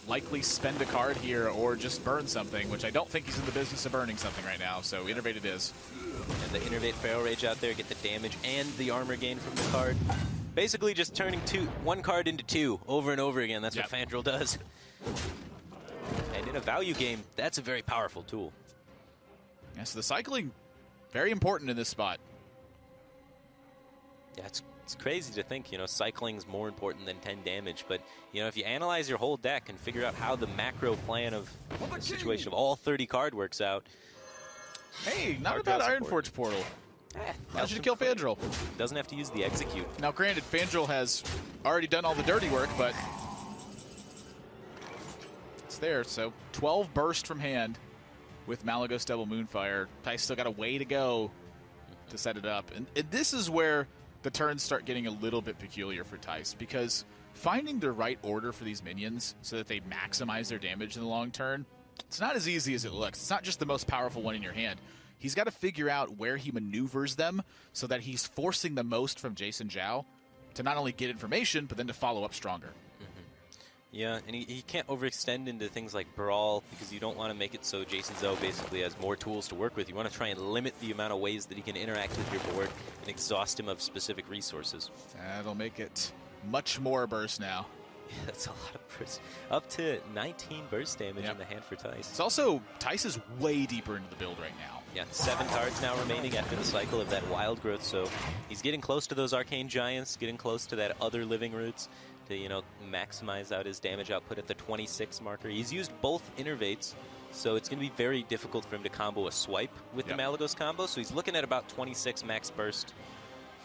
likely spend a card here or just burn something, which I don't think he's in the business of burning something right now, so Innervate it is. And the Innervate Feral Rage out there, get the damage and the armor gain from the card. Basically just turning 1 card into 2 over and over again. That's what Fandral does. And in a value game, that's a very powerful tool. Yeah, so the cycling, very important in this spot. Yeah, it's crazy to think, you know, cycling's more important than 10 damage. But, you know, if you analyze your whole deck and figure out how the macro plan of the situation of all 30 card works out. Hey, not a bad Ironforge Portal. Allows you to kill Fandral. Doesn't have to use the execute. Now, granted, Fandral has already done all the dirty work, but it's there. So 12 burst from hand with Malagos Devil Moonfire. Thijs still got a way to go to set it up. And this is where the turns start getting a little bit peculiar for Thijs, because finding the right order for these minions so that they maximize their damage in the long turn, it's not as easy as it looks. It's not just the most powerful one in your hand. He's got to figure out where he maneuvers them so that he's forcing the most from JasonZhou to not only get information, but then to follow up stronger. Yeah, and he can't overextend into things like Brawl, because you don't want to make it so JasonZhou basically has more tools to work with. You want to try and limit the amount of ways that he can interact with your board and exhaust him of specific resources. That'll make it much more burst now. Yeah, that's a lot of burst. Up to 19 burst damage in the hand for Thijs. It's also, Thijs is way deeper into the build right now. Yeah, 7 cards now remaining after the cycle of that Wild Growth, so he's getting close to those Arcane Giants, getting close to that other Living Roots to, you know, maximize out his damage output at the 26 marker. He's used both Innervates, so it's going to be very difficult for him to combo a Swipe with the Malagos combo, so he's looking at about 26 max burst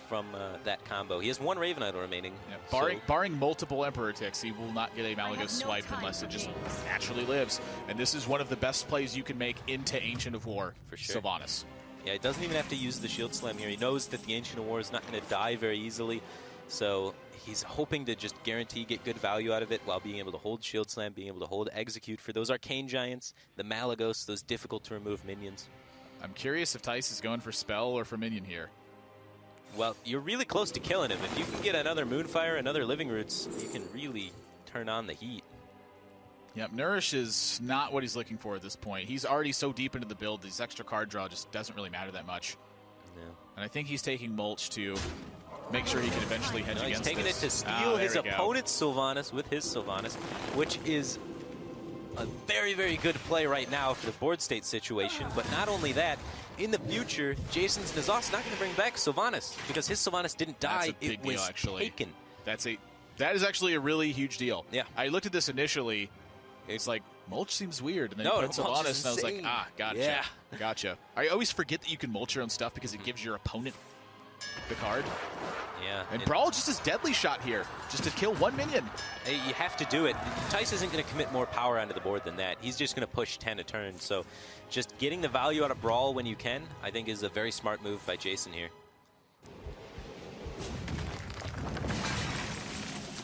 from that combo. He has 1 Raven Idol remaining. Yeah, barring multiple Emperor ticks, he will not get a Malagos swipe unless it just naturally lives. And this is one of the best plays you can make into Ancient of War for sure. Sylvanas. Yeah, he doesn't even have to use the Shield Slam here. He knows that the Ancient of War is not going to die very easily, so he's hoping to just guarantee get good value out of it while being able to hold Shield Slam, being able to hold Execute for those Arcane Giants, the Malagos, those difficult to remove minions. I'm curious if Thijs is going for Spell or for Minion here. Well, you're really close to killing him. If you can get another Moonfire, another Living Roots, you can really turn on the heat. Yep, Nourish is not what he's looking for at this point. He's already so deep into the build, this extra card draw just doesn't really matter that much. No. And I think he's taking Mulch to make sure he can eventually hedge against this. He's taking it to steal his opponent's Sylvanas with his Sylvanas, which is a very, very good play right now for the board state situation. But not only that, in the future, Jason's N'Zoth's not going to bring back Sylvanas because his Sylvanas didn't die. That's a big deal, actually. Taken. That is actually a really huge deal. Yeah. I looked at this initially. It's like, Mulch seems weird. And then no, you put Sylvanas, and I was like, gotcha. Yeah. Gotcha. I always forget that you can mulch your own stuff because it gives your opponent the card. Yeah. And Brawl just his deadly shot here, just to kill 1 minion. You have to do it. Thijs isn't going to commit more power onto the board than that. He's just going to push 10 a turn. So just getting the value out of Brawl when you can, I think is a very smart move by Jason here.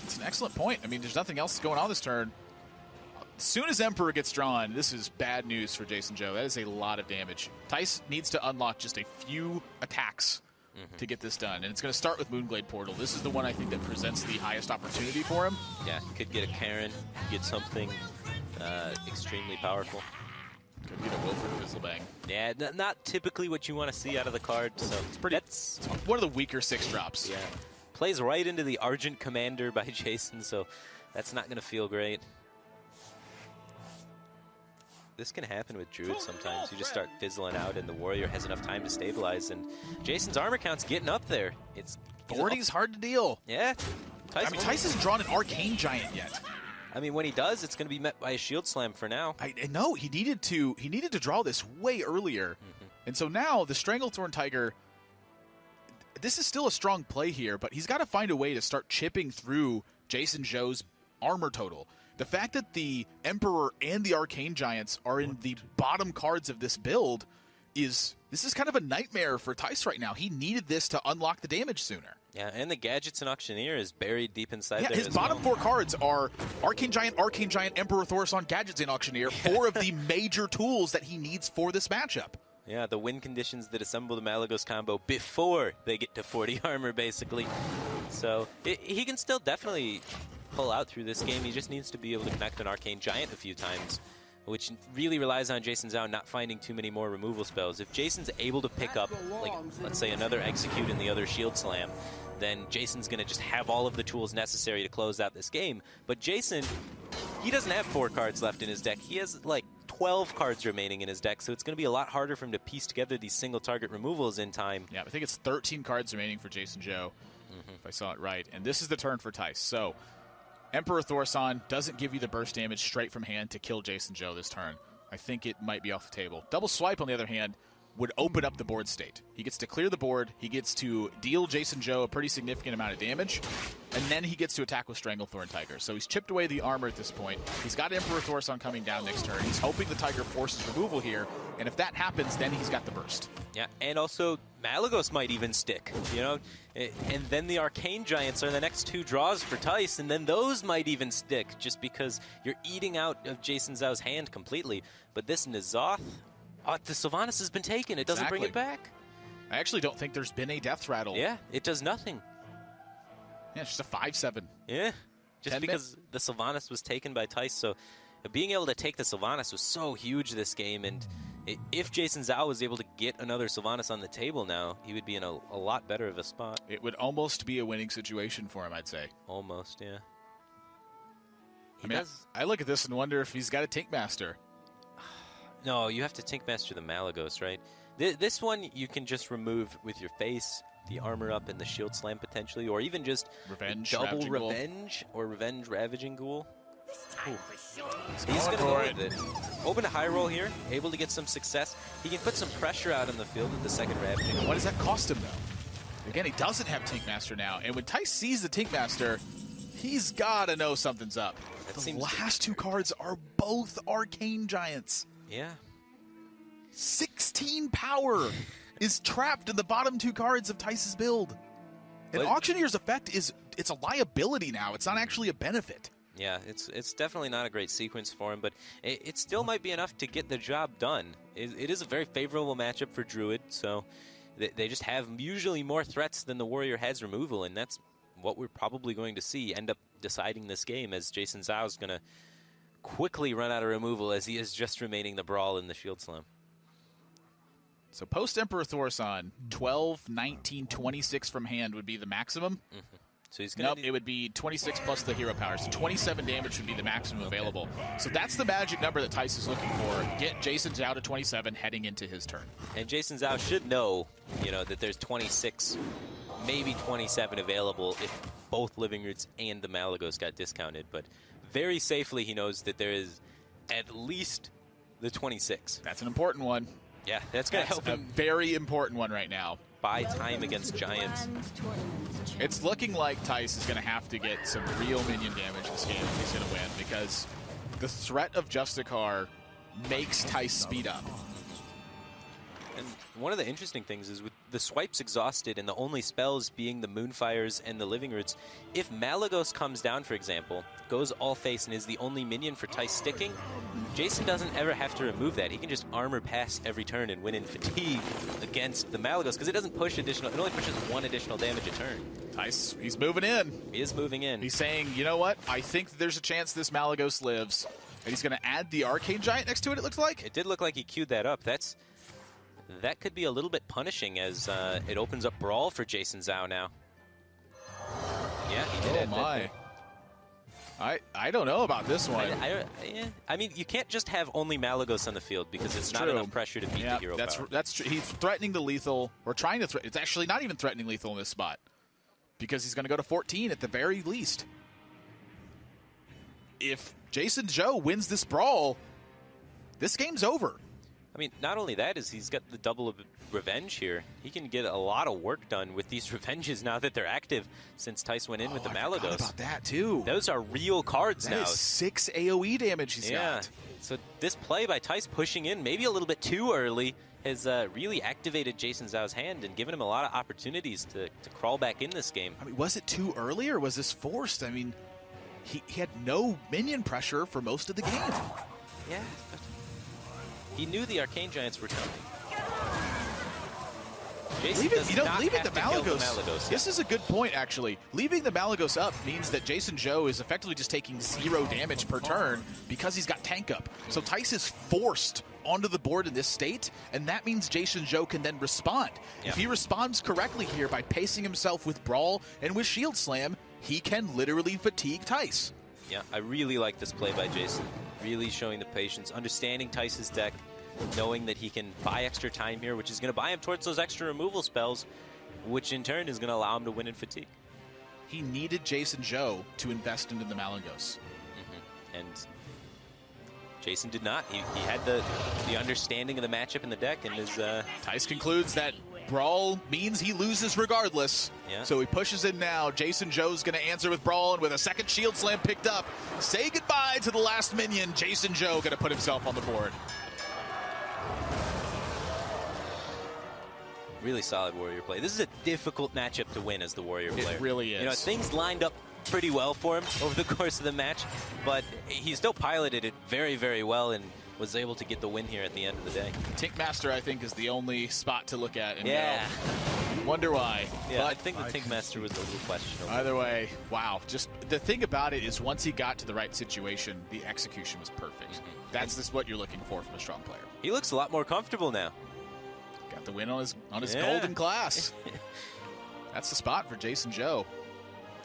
It's an excellent point. I mean, there's nothing else going on this turn. As soon as Emperor gets drawn, this is bad news for JasonZhou. That is a lot of damage. Thijs needs to unlock just a few attacks to get this done. And it's going to start with Moonglade Portal. This is the one I think that presents the highest opportunity for him. Yeah, could get a Karen, get something extremely powerful. Could get a Wilford Fizzlebang. Yeah, not typically what you want to see out of the card. So It's one of the weaker 6-drops. Yeah. Plays right into the Argent Commander by Jason, so that's not going to feel great. This can happen with Druid sometimes. You just start fizzling out, and the Warrior has enough time to stabilize, and Jason's armor count's getting up there. Thorny's hard to deal. Yeah. Thijs hasn't drawn an Arcane Giant yet. I mean, when he does, it's going to be met by a Shield Slam for now. I know he needed to draw this way earlier, and so now the Stranglethorn Tiger. This is still a strong play here, but he's got to find a way to start chipping through JasonZhou's armor total. The fact that the Emperor and the Arcane Giants are in the bottom cards of this build this is kind of a nightmare for Thijs right now. He needed this to unlock the damage sooner. Yeah, and the Gadgets and Auctioneer is buried deep inside there his as bottom well. 4 cards are Arcane Giant, Emperor Thaurissan, Gadgets, and Auctioneer, 4 of the major tools that he needs for this matchup. Yeah, the win conditions that assemble the Malagos combo before they get to 40 armor, basically. So he can still definitely pull out through this game. He just needs to be able to connect an Arcane Giant a few times, which really relies on JasonZhou not finding too many more removal spells. If Jason's able to pick up, like, let's say another Execute and the other Shield Slam, then Jason's going to just have all of the tools necessary to close out this game. But Jason, he doesn't have 4 cards left in his deck. He has, like, 12 cards remaining in his deck, so it's going to be a lot harder for him to piece together these single-target removals in time. Yeah, I think it's 13 cards remaining for JasonZhou, if I saw it right. And this is the turn for Thijs. So Emperor Thaurissan doesn't give you the burst damage straight from hand to kill JasonZhou this turn. I think it might be off the table. Double Swipe, on the other hand, would open up the board state. He gets to clear the board, he gets to deal JasonZhou a pretty significant amount of damage, and then he gets to attack with Stranglethorn Tiger. So he's chipped away the armor at this point. He's got Emperor Thaurissan coming down next turn. He's hoping the Tiger forces removal here, and if that happens, then he's got the burst. Yeah, and also Malagos might even stick, you know? And then the Arcane Giants are the next 2 draws for Thijs, and then those might even stick, just because you're eating out of JasonZhou's hand completely. But this N'Zoth, the Sylvanas has been taken. It doesn't bring it back. I actually don't think there's been a Death Rattle. Yeah, it does nothing. Yeah, it's just a 5/7. Yeah, just because the Sylvanas was taken by Thijs. So being able to take the Sylvanas was so huge this game, and if JasonZhou was able to get another Sylvanas on the table now, he would be in a lot better of a spot. It would almost be a winning situation for him, I'd say. Almost, yeah. I look at this and wonder if he's got a Tink Master. No, you have to Tink Master the Malagos, right? This one you can just remove with your face, the armor up, and the Shield Slam potentially, or even just double Revenge or Revenge Ravaging Ghoul. He's going to go with it. Open a high roll here, able to get some success. He can put some pressure out on the field with the second Ravaging Ghoul. What does that cost him, though? Again, he doesn't have Tink Master now, and when Thijs sees the Tink Master, he's got to know something's up. The last 2 cards are both Arcane Giants. Yeah. 16 power is trapped in the bottom 2 cards of Thijs' build. And Auctioneer's effect it's a liability now. It's not actually a benefit. Yeah, it's definitely not a great sequence for him, but it still might be enough to get the job done. It is a very favorable matchup for Druid, so they just have usually more threats than the Warrior has removal, and that's what we're probably going to see end up deciding this game, as JasonZhou is going to quickly run out of removal as he is just remaining the Brawl in the Shield Slam. So post Emperor Thaurissan, 12, 19, 26 from hand would be the maximum. So he's gonna it would be 26 plus the hero power. So 27 damage would be the maximum available. So that's the magic number that Thijs is looking for. Get JasonZhou to 27 heading into his turn. And JasonZhou should know, that there's 26, maybe 27 available if both Living Roots and the Malagos got discounted. But very safely he knows that there is at least the 26. That's an important one. Yeah, that's going to help him. A very important one right now. Buy time against Giants. It's looking like Thijs is going to have to get some real minion damage this game if he's going to win, because the threat of Justicar makes Thijs speed up. And one of the interesting things is with the swipes exhausted and the only spells being the Moonfires and the Living Roots, if Malagos comes down, for example, goes all face and is the only minion for Thijs sticking, Jason doesn't ever have to remove that. He can just armor pass every turn and win in fatigue against the Malagos, because it doesn't push additional, it only pushes 1 additional damage a turn. Thijs, he's moving in. He is moving in. He's saying, you know what, I think there's a chance this Malagos lives. And he's going to add the Arcane Giant next to it, it looks like? It did look like he queued that up. That's that could be a little bit punishing as it opens up Brawl for JasonZhou now. Yeah, he did it. Oh my. I don't know about this one. I mean, you can't just have only Malagos on the field because it's not enough pressure to beat the hero power. That's true. He's threatening the lethal, or trying to threaten. It's actually not even threatening lethal in this spot because he's going to go to 14 at the very least. If JasonZhou wins this brawl, this game's over. I mean, not only that is he's got the double of revenge here. He can get a lot of work done with these revenges now that they're active since Thijs went in with the Malagos. I forgot about that too. Those are real cards now. That is 6 AoE damage he's got. So this play by Thijs pushing in maybe a little bit too early has really activated JasonZhou's hand and given him a lot of opportunities to crawl back in this game. I mean, was it too early or was this forced? I mean, he had no minion pressure for most of the game. Yeah. He knew the Arcane Giants were coming. Leaving the Malagos. This is a good point, actually. Leaving the Malagos up means that JasonZhou is effectively just taking 0 damage per turn because he's got tank up. So Thijs is forced onto the board in this state, and that means JasonZhou can then respond. Yep. If he responds correctly here by pacing himself with Brawl and with Shield Slam, he can literally fatigue Thijs. Yeah, I really like this play by Jason. Really showing the patience, understanding Thijs' deck, knowing that he can buy extra time here, which is going to buy him towards those extra removal spells, which in turn is going to allow him to win in fatigue. He needed JasonZhou to invest into the Malagos. And Jason did not. He had the understanding of the matchup in the deck, and his Thijs concludes that Brawl means he loses regardless. Yeah. So he pushes in now. JasonZhou's going to answer with Brawl, and with a second Shield Slam picked up, say goodbye to the last minion. JasonZhou going to put himself on the board. Really solid Warrior play. This is a difficult matchup to win as the Warrior player. It really is. You know, things lined up pretty well for him over the course of the match, but he still piloted it very, very well and was able to get the win here at the end of the day. Tinkmaster, I think, is the only spot to look at and go, wonder why. Yeah, but I think the Tinkmaster was a little questionable. Either way, wow. Just the thing about it is once he got to the right situation, the execution was perfect. That's just what you're looking for from a strong player. He looks a lot more comfortable now. Got the win on his golden class. That's the spot for JasonZhou.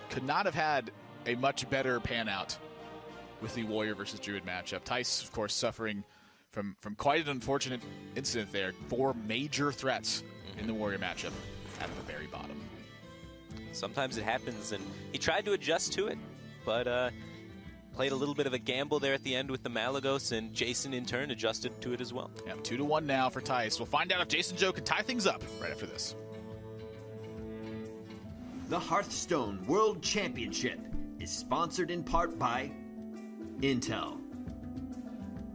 Could not have had a much better pan out with the Warrior versus Druid matchup. Thijs, of course, suffering from quite an unfortunate incident there. 4 major threats in the Warrior matchup at the very bottom. Sometimes it happens, and he tried to adjust to it, but played a little bit of a gamble there at the end with the Malagos, and Jason, in turn, adjusted to it as well. Yeah, 2-1 now for Thijs. We'll find out if JasonZhou can tie things up right after this. The Hearthstone World Championship is sponsored in part by Intel,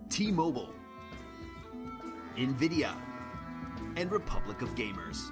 T-Mobile, NVIDIA, and Republic of Gamers.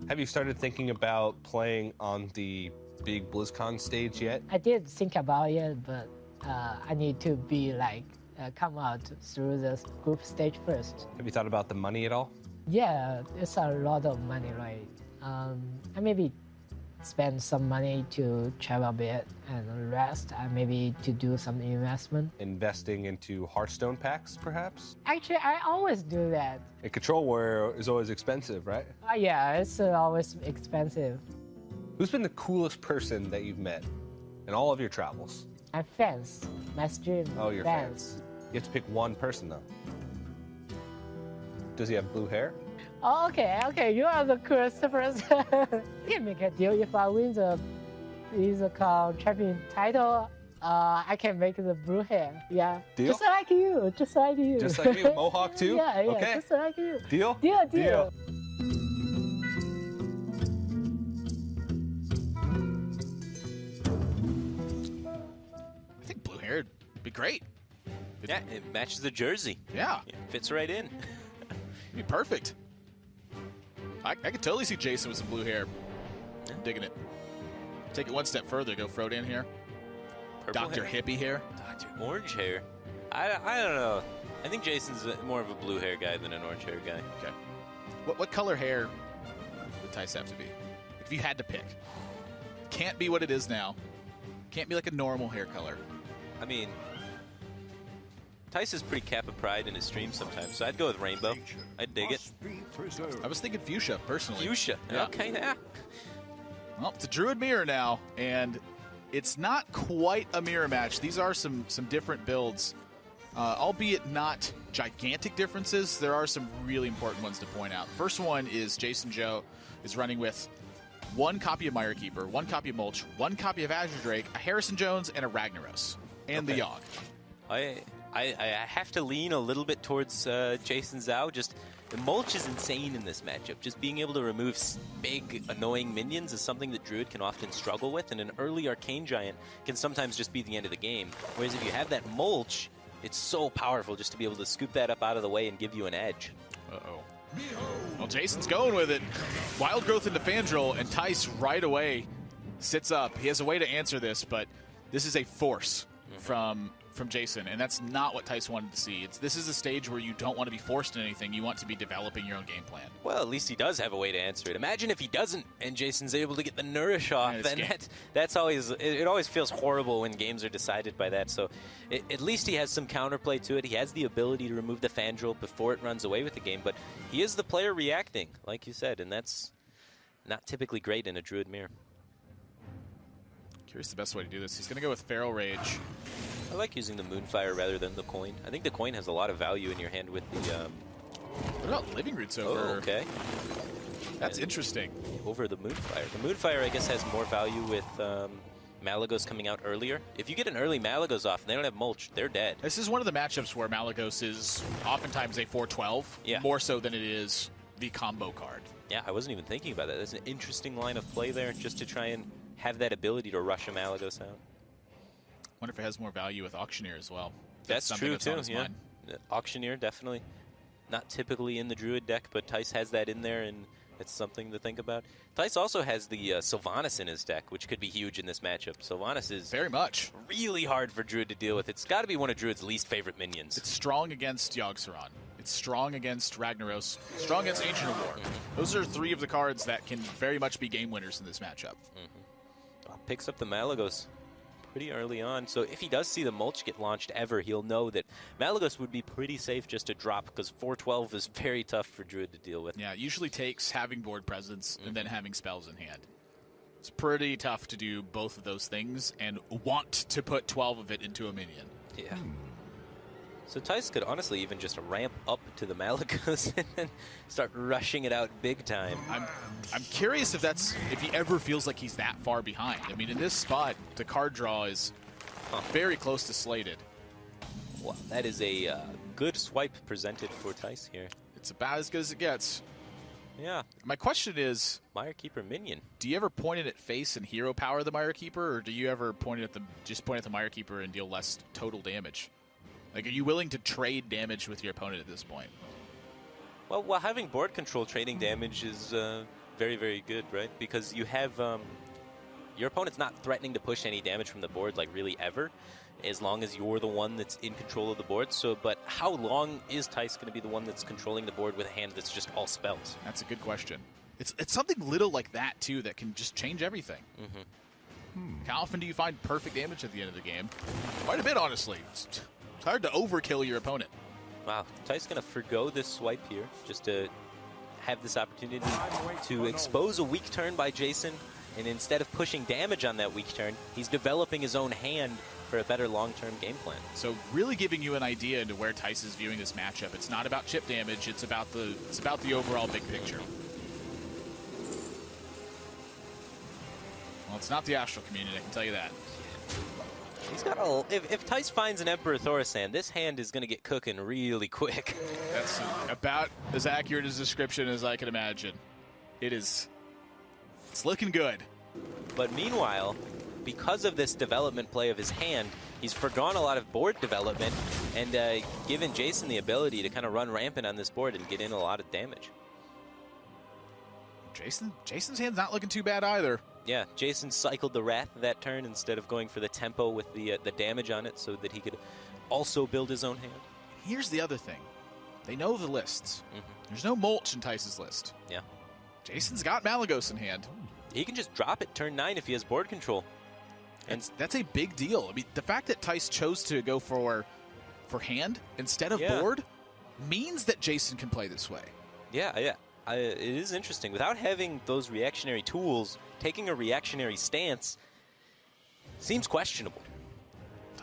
Have you started thinking about playing on the big BlizzCon stage yet? I did think about it, but I need to be come out through the group stage first. Have you thought about the money at all? Yeah, it's a lot of money, right? I maybe spend some money to travel a bit and rest, and maybe to do some investment. Investing into Hearthstone packs, perhaps? Actually, I always do that. A Control Warrior is always expensive, right? Yeah, it's always expensive. Who's been the coolest person that you've met? in all of your travels? I'm fans. My stream. Oh, you're fans. You have to pick one person, though. Does he have blue hair? Oh, okay. You are the coolest person. We can make a deal. If I win the champion title, I can make the blue hair. Yeah. Deal? Just like you. Just like you. Just like me with Mohawk, too? Yeah. Okay. Just like you. Deal? Deal. I think blue hair would be great. Yeah, it matches the jersey. Yeah. It fits right in. It'd be perfect. I could totally see Jason with some blue hair. I'm digging it. Take it one step further. Go Frodan hair. Purple Dr. hair. Hippie hair. Dr. Orange hair. I don't know. I think Jason's more of a blue hair guy than an orange hair guy. Okay. What color hair would Thijs have to be? If you had to pick. Can't be what it is now. Can't be like a normal hair color. I mean, Thijs is pretty cap of pride in his streams sometimes, so I'd go with rainbow. I'd dig it. I was thinking fuchsia, personally. Fuchsia. Yeah. Okay, yeah. Well, it's a Druid mirror now, and it's not quite a mirror match. These are some different builds, albeit not gigantic differences. There are some really important ones to point out. First one is JasonZhou is running with 1 copy of Mire Keeper, 1 copy of Mulch, 1 copy of Azure Drake, a Harrison Jones, and a Ragnaros, and the Yogg. I have to lean a little bit towards JasonZhou. Just the Mulch is insane in this matchup. Just being able to remove big, annoying minions is something that Druid can often struggle with, and an early Arcane Giant can sometimes just be the end of the game. Whereas if you have that Mulch, it's so powerful just to be able to scoop that up out of the way and give you an edge. Uh-oh. Well, Jason's going with it. Wild Growth into Fandral, and Thijs right away sits up. He has a way to answer this, but this is a force from Jason, and that's not what Thijs wanted to see. This is a stage where you don't want to be forced in anything. You want to be developing your own game plan. Well, at least he does have a way to answer it. Imagine if he doesn't, and Jason's able to get the Nourish off. Then that's always it always feels horrible when games are decided by that. So at least he has some counterplay to it. He has the ability to remove the Fandral before it runs away with the game, but he is the player reacting, like you said, and that's not typically great in a Druid mirror. Curious the best way to do this. He's going to go with Feral Rage. I like using the Moonfire rather than the coin. I think the coin has a lot of value in your hand with the... What about Living Roots over? Oh, okay. That's interesting. Over the Moonfire. The Moonfire, I guess, has more value with Malagos coming out earlier. If you get an early Malagos off and they don't have Mulch, they're dead. This is one of the matchups where Malagos is oftentimes a 4-12, more so than it is the combo card. Yeah, I wasn't even thinking about that. That's an interesting line of play there, just to try and have that ability to rush a Malagos out. Wonder if it has more value with Auctioneer as well. That's true, too, yeah. Auctioneer, definitely. Not typically in the Druid deck, but Thijs has that in there, and it's something to think about. Thijs also has the Sylvanas in his deck, which could be huge in this matchup. Sylvanas is very much really hard for Druid to deal with. It's got to be one of Druid's least favorite minions. It's strong against Yogg-Saron. It's strong against Ragnaros. Strong against Ancient of War. Those are 3 of the cards that can very much be game winners in this matchup. Picks up the Malagos pretty early on. So if he does see the Mulch get launched ever, he'll know that Malagos would be pretty safe just to drop, because 4-12 is very tough for Druid to deal with. Yeah, it usually takes having board presence and then having spells in hand. It's pretty tough to do both of those things and want to put 12 of it into a minion. Yeah. So Thijs could honestly even just ramp up to the Malagos and then start rushing it out big time. I'm curious if he ever feels like he's that far behind. I mean, in this spot, the card draw is very close to slated. Well, that is a good swipe presented for Thijs here. It's about as good as it gets. Yeah. My question is, Mire Keeper minion. Do you ever point it at face and hero power the Mire Keeper, or do you ever point it at the Mire Keeper and deal less total damage? Like, are you willing to trade damage with your opponent at this point? Well, while having board control, trading damage is very, very good, right? Because you have your opponent's not threatening to push any damage from the board, like, really ever, as long as you're the one that's in control of the board. So, but how long is Thijs going to be the one that's controlling the board with a hand that's just all spells? That's a good question. It's something little like that, too, that can just change everything. How often do you find perfect damage at the end of the game? Quite a bit, honestly. It's hard to overkill your opponent. Wow, Thijs going to forgo this swipe here just to have this opportunity to expose a weak turn by Jason And instead of pushing damage on that weak turn, he's developing his own hand for a better long-term game plan. So really giving you an idea into where Thijs is viewing this matchup. It's not about chip damage, it's about the overall big picture. Well, it's not the Astral community, I can tell you that. He's got a... If Thijs finds an Emperor Thaurissan, this hand is going to get cooking really quick. That's about as accurate a description as I can imagine. It's looking good. But meanwhile, because of this development play of his hand, he's forgone a lot of board development and given Jason the ability to kind of run rampant on this board and get in a lot of damage. Jason's hand's not looking too bad either. Yeah, Jason cycled the Wrath that turn instead of going for the tempo with the damage on it so that he could also build his own hand. Here's the other thing. They know the lists. There's no mulch in Thijs' list. Yeah. Jason's got Malagos in hand. He can just drop it turn 9 if he has board control. And that's a big deal. I mean, the fact that Thijs chose to go for hand instead of board means that Jason can play this way. Yeah, yeah. It is interesting. Without having those reactionary tools, taking a reactionary stance seems questionable.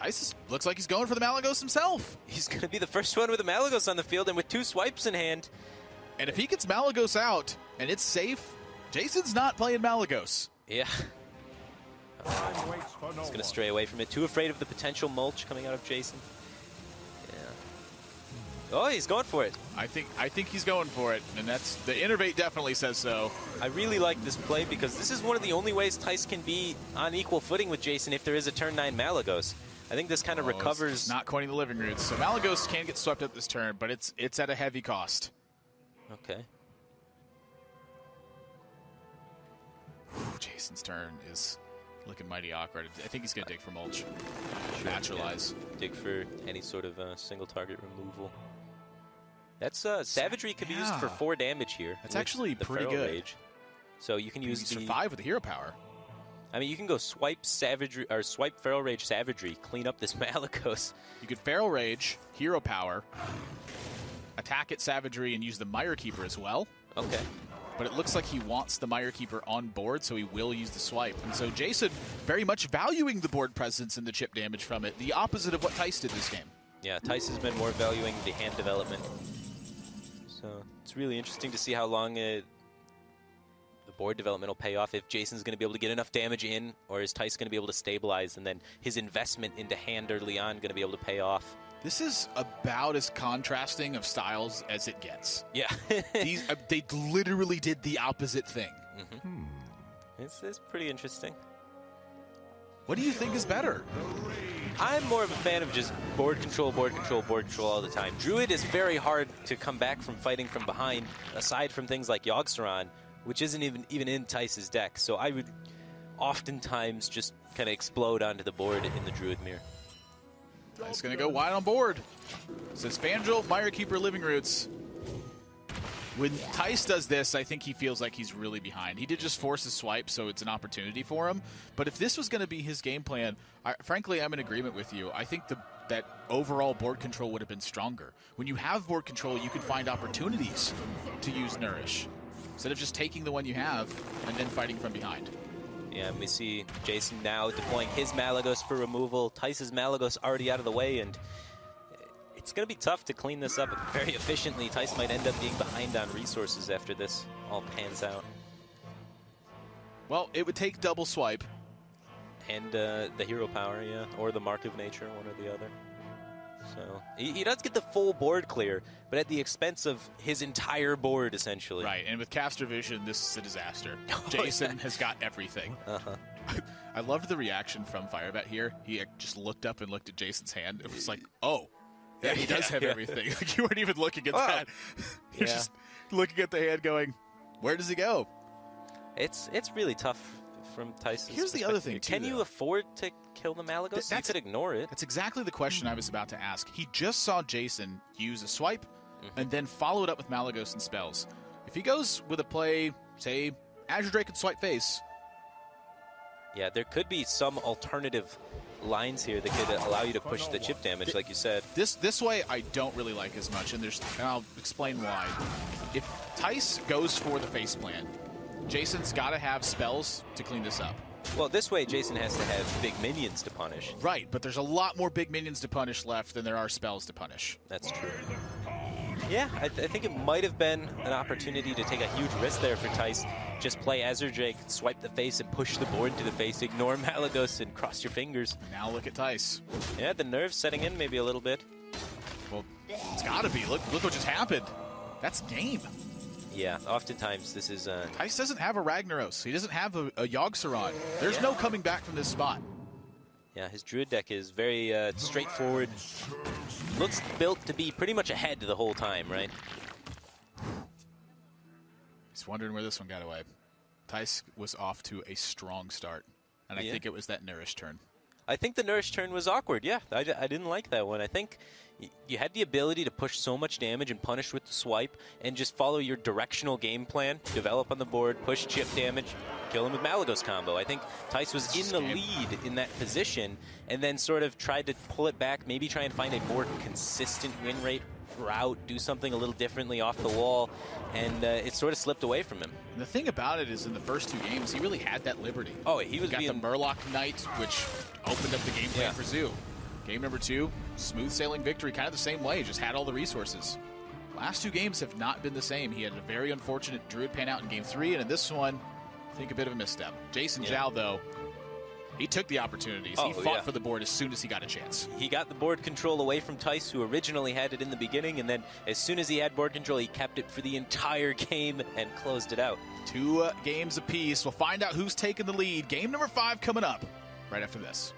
Thijs looks like he's going for the Malagos himself. He's going to be the first one with a Malagos on the field and with 2 swipes in hand. And if he gets Malagos out and it's safe, Jason's not playing Malagos. Yeah. He's going to stray away from it. Too afraid of the potential mulch coming out of Jason. Yeah. Oh, he's going for it. I think he's going for it, and that's the Innervate definitely says so. I really like this play because this is one of the only ways Thijs can be on equal footing with Jason if there is a turn 9 Malagos. I think this kind of recovers. It's not coining the living roots. So Malagos can get swept up this turn, but it's at a heavy cost. Okay. Jason's turn is looking mighty awkward. I think he's going to dig for mulch. Naturalize. Yeah. Dig for any sort of single target removal. That's Savagery could be used for 4 damage here. That's actually pretty good. Rage. So you can use for 5 with the hero power. I mean, you can go swipe Savagery or swipe Feral Rage Savagery, clean up this Malagos. You could Feral Rage, hero power, attack at Savagery, and use the Mire Keeper as well. Okay. But it looks like he wants the Mire Keeper on board, so he will use the swipe. And so Jason very much valuing the board presence and the chip damage from it, the opposite of what Thijs did this game. Yeah, Thijs has been more valuing the hand development. So it's really interesting to see how long the board development will pay off, if Jason's going to be able to get enough damage in, or is Thijs going to be able to stabilize, and then his investment into hand early on going to be able to pay off. This is about as contrasting of styles as it gets. Yeah. They literally did the opposite thing. It's pretty interesting. What do you think is better? I'm more of a fan of just board control all the time. Druid is very hard to come back from fighting from behind, aside from things like Yogg-Saron, which isn't even in Thijs' deck. So I would oftentimes just kind of explode onto the board in the Druid mirror. It's going to go wide on board. Says Fangel, Mire Keeper, Living Roots. When Thijs does this, I think he feels like he's really behind. He did just force a swipe, so it's an opportunity for him. But if this was going to be his game plan, frankly, I'm in agreement with you. I think that overall board control would have been stronger. When you have board control, you can find opportunities to use Nourish, instead of just taking the one you have and then fighting from behind. Yeah, and we see Jason now deploying his Malagos for removal. Thijs' Malagos already out of the way, and it's going to be tough to clean this up very efficiently. Thijs might end up being behind on resources after this all pans out. Well, it would take double swipe. And the hero power, yeah, or the Mark of Nature, one or the other. So he does get the full board clear, but at the expense of his entire board, essentially. Right, and with Caster Vision, this is a disaster. Jason has got everything. I loved the reaction from Firebat here. He just looked up and looked at Jason's hand. It was like, oh, yeah, he does have everything. Like, you weren't even looking at that. You're just looking at the hand going, where does he go? It's really tough from Thijs' Here's the other thing, too, Can you afford to kill the Malagos? You could ignore it. That's exactly the question I was about to ask. He just saw Jason use a swipe and then follow it up with Malagos and spells. If he goes with a play, say, Azure Drake and swipe face. Yeah, there could be some alternative lines here that could allow you to push the chip damage, like you said. This way I don't really like as much, and I'll explain why. If Thijs goes for the face plan, Jason's got to have spells to clean this up. Well, this way, Jason has to have big minions to punish. Right, but there's a lot more big minions to punish left than there are spells to punish. That's true. Yeah, I think it might have been an opportunity to take a huge risk there for Thijs. Just play JasonZhou, swipe the face and push the board to the face, ignore Malagos and cross your fingers. Now look at Thijs. Yeah, the nerves setting in maybe a little bit. Well, it's got to be. Look what just happened. That's game. Yeah, oftentimes this is... Thijs doesn't have a Ragnaros. He doesn't have a Yogg-Saron. There's no coming back from this spot. Yeah, his Druid deck is very straightforward. Looks built to be pretty much ahead the whole time, right? He's wondering where this one got away. Thijs was off to a strong start, and I think it was that Nourish turn. I think the Nourish turn was awkward, yeah. I didn't like that one. I think you had the ability to push so much damage and punish with the swipe and just follow your directional game plan, develop on the board, push chip damage, kill him with Malagos combo. I think Thijs was in the lead in that position and then sort of tried to pull it back, maybe try and find a more consistent win rate route, do something a little differently off the wall, and it sort of slipped away from him. And the thing about it is in the first two games, he really had that liberty. Oh, he was got the Murloc Knight, which opened up the game plan for Zoo. Game number 2, smooth sailing victory, kind of the same way, just had all the resources. Last two games have not been the same. He had a very unfortunate Druid pan out in game 3, and in this one, I think a bit of a misstep. JasonZhou, though, he took the opportunities. He fought for the board as soon as he got a chance. He got the board control away from Thijs, who originally had it in the beginning, and then as soon as he had board control, he kept it for the entire game and closed it out. 2 games apiece. We'll find out who's taking the lead. Game number 5 coming up right after this.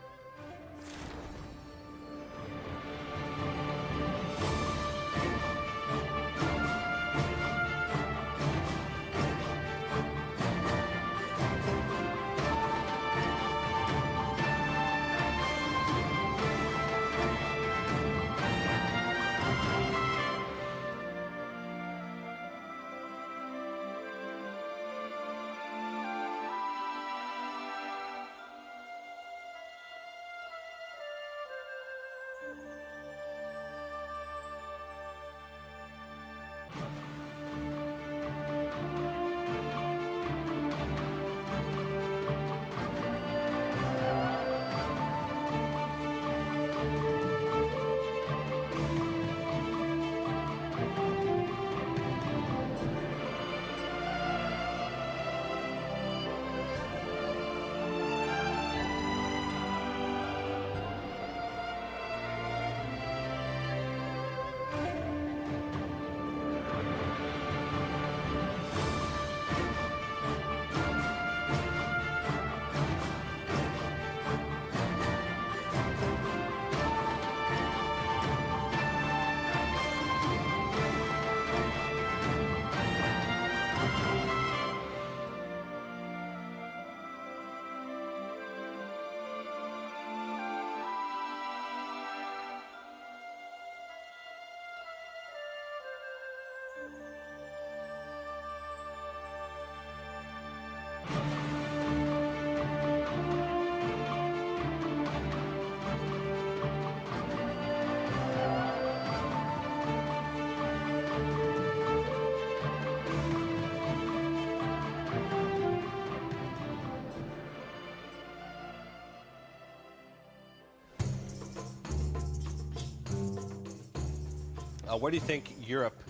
Where do you think Europe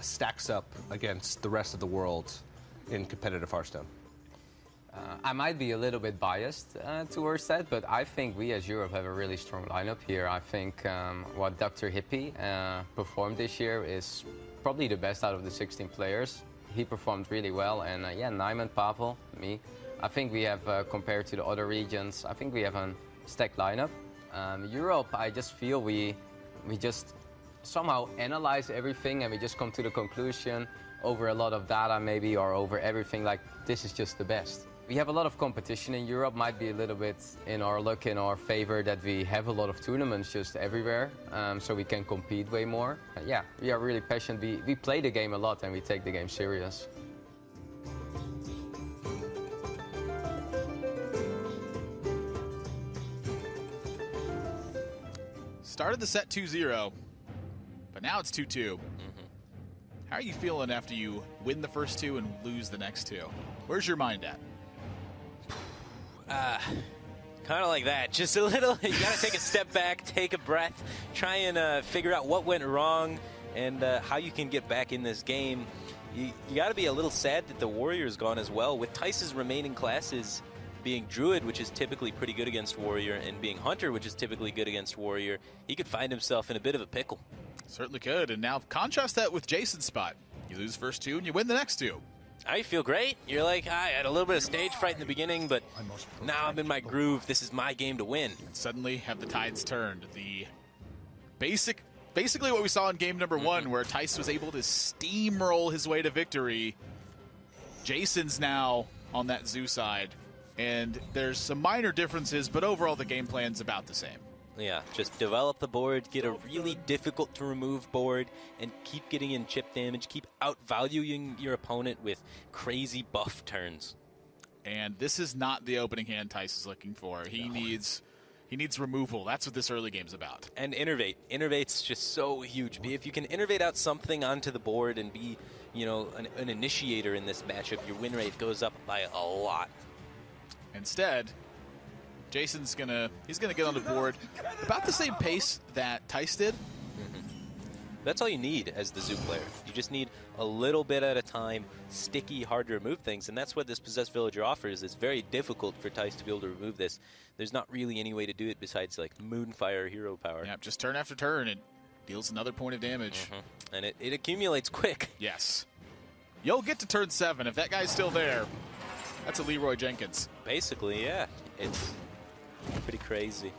stacks up against the rest of the world in competitive Hearthstone? I might be a little bit biased towards that, but I think we as Europe have a really strong lineup here. I think what Dr. Hippie performed this year is probably the best out of the 16 players. He performed really well, and yeah, Nyman, Pavel, me. I think we have, compared to the other regions, I think we have a stacked lineup. Europe, I just feel we just somehow analyze everything and we just come to the conclusion over a lot of data maybe, or over everything like this is just the best. We have a lot of competition in Europe, might be a little bit in our luck, in our favor that we have a lot of tournaments just everywhere, so we can compete way more. Yeah, we are really passionate. We play the game a lot and we take the game serious. Started the set 2-0. But now it's 2-2. How are you feeling after you win the first 2 and lose the next 2? Where's your mind at? Kind of like that. Just a little. You got to take a step back, take a breath, try and figure out what went wrong and how you can get back in this game. You got to be a little sad that the Warrior's gone as well. With Thijs' remaining classes being Druid, which is typically pretty good against Warrior, and being Hunter, which is typically good against Warrior, he could find himself in a bit of a pickle. Certainly could. And now contrast that with Jason's spot. You lose the first two and you win the next two. I feel great. You're like, I had a little bit of stage fright in the beginning, but now I'm in my groove. This is my game to win. And suddenly have the tides turned. The basically what we saw in game number one, where Thijs was able to steamroll his way to victory. Jason's now on that Zhou side, and there's some minor differences, but overall the game plan's about the same. Yeah, just develop the board, get a really difficult to remove board, and keep getting in chip damage, keep outvaluing your opponent with crazy buff turns. And this is not the opening hand Thijs is looking for. He needs removal. That's what this early game's about. And innervate. Innervate's just so huge. If you can innervate out something onto the board and be, you know, an initiator in this matchup, your win rate goes up by a lot. Instead, Jason's gonna get on the board about the same pace that Thijs did. That's all you need as the Zhou player. You just need a little bit at a time, sticky, hard to remove things, and that's what this Possessed Villager offers. It's very difficult for Thijs to be able to remove this. There's not really any way to do it besides like Moonfire hero power. Yeah, just turn after turn, it deals another point of damage. And it accumulates quick. Yes. You'll get to turn 7 if that guy's still there. That's a Leroy Jenkins. Basically, yeah. It's pretty crazy.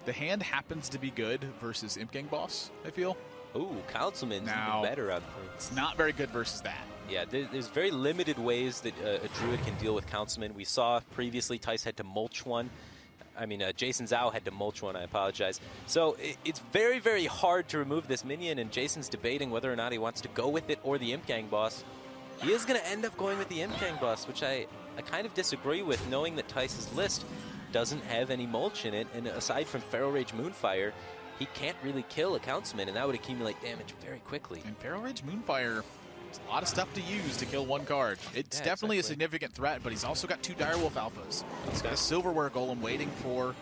The hand happens to be good versus Imp Gang Boss, I feel. Ooh, Councilman's now, even better out there. It's not very good versus that. Yeah, there's very limited ways that a Druid can deal with Councilman. We saw previously Thijs had to mulch one. I mean, JasonZhou had to mulch one, I apologize. So it's very, very hard to remove this minion, and Jason's debating whether or not he wants to go with it or the Imp Gang Boss. He is going to end up going with the Imp Gang Boss, which I kind of disagree with, knowing that Thijs' list doesn't have any mulch in it, and aside from Feral Rage Moonfire, he can't really kill a Councilman, and that would accumulate damage very quickly. And Feral Rage Moonfire, there's a lot of stuff to use to kill one card. It's definitely a significant threat, but he's also got 2 Direwolf Alphas. He's got a Silverware Golem waiting for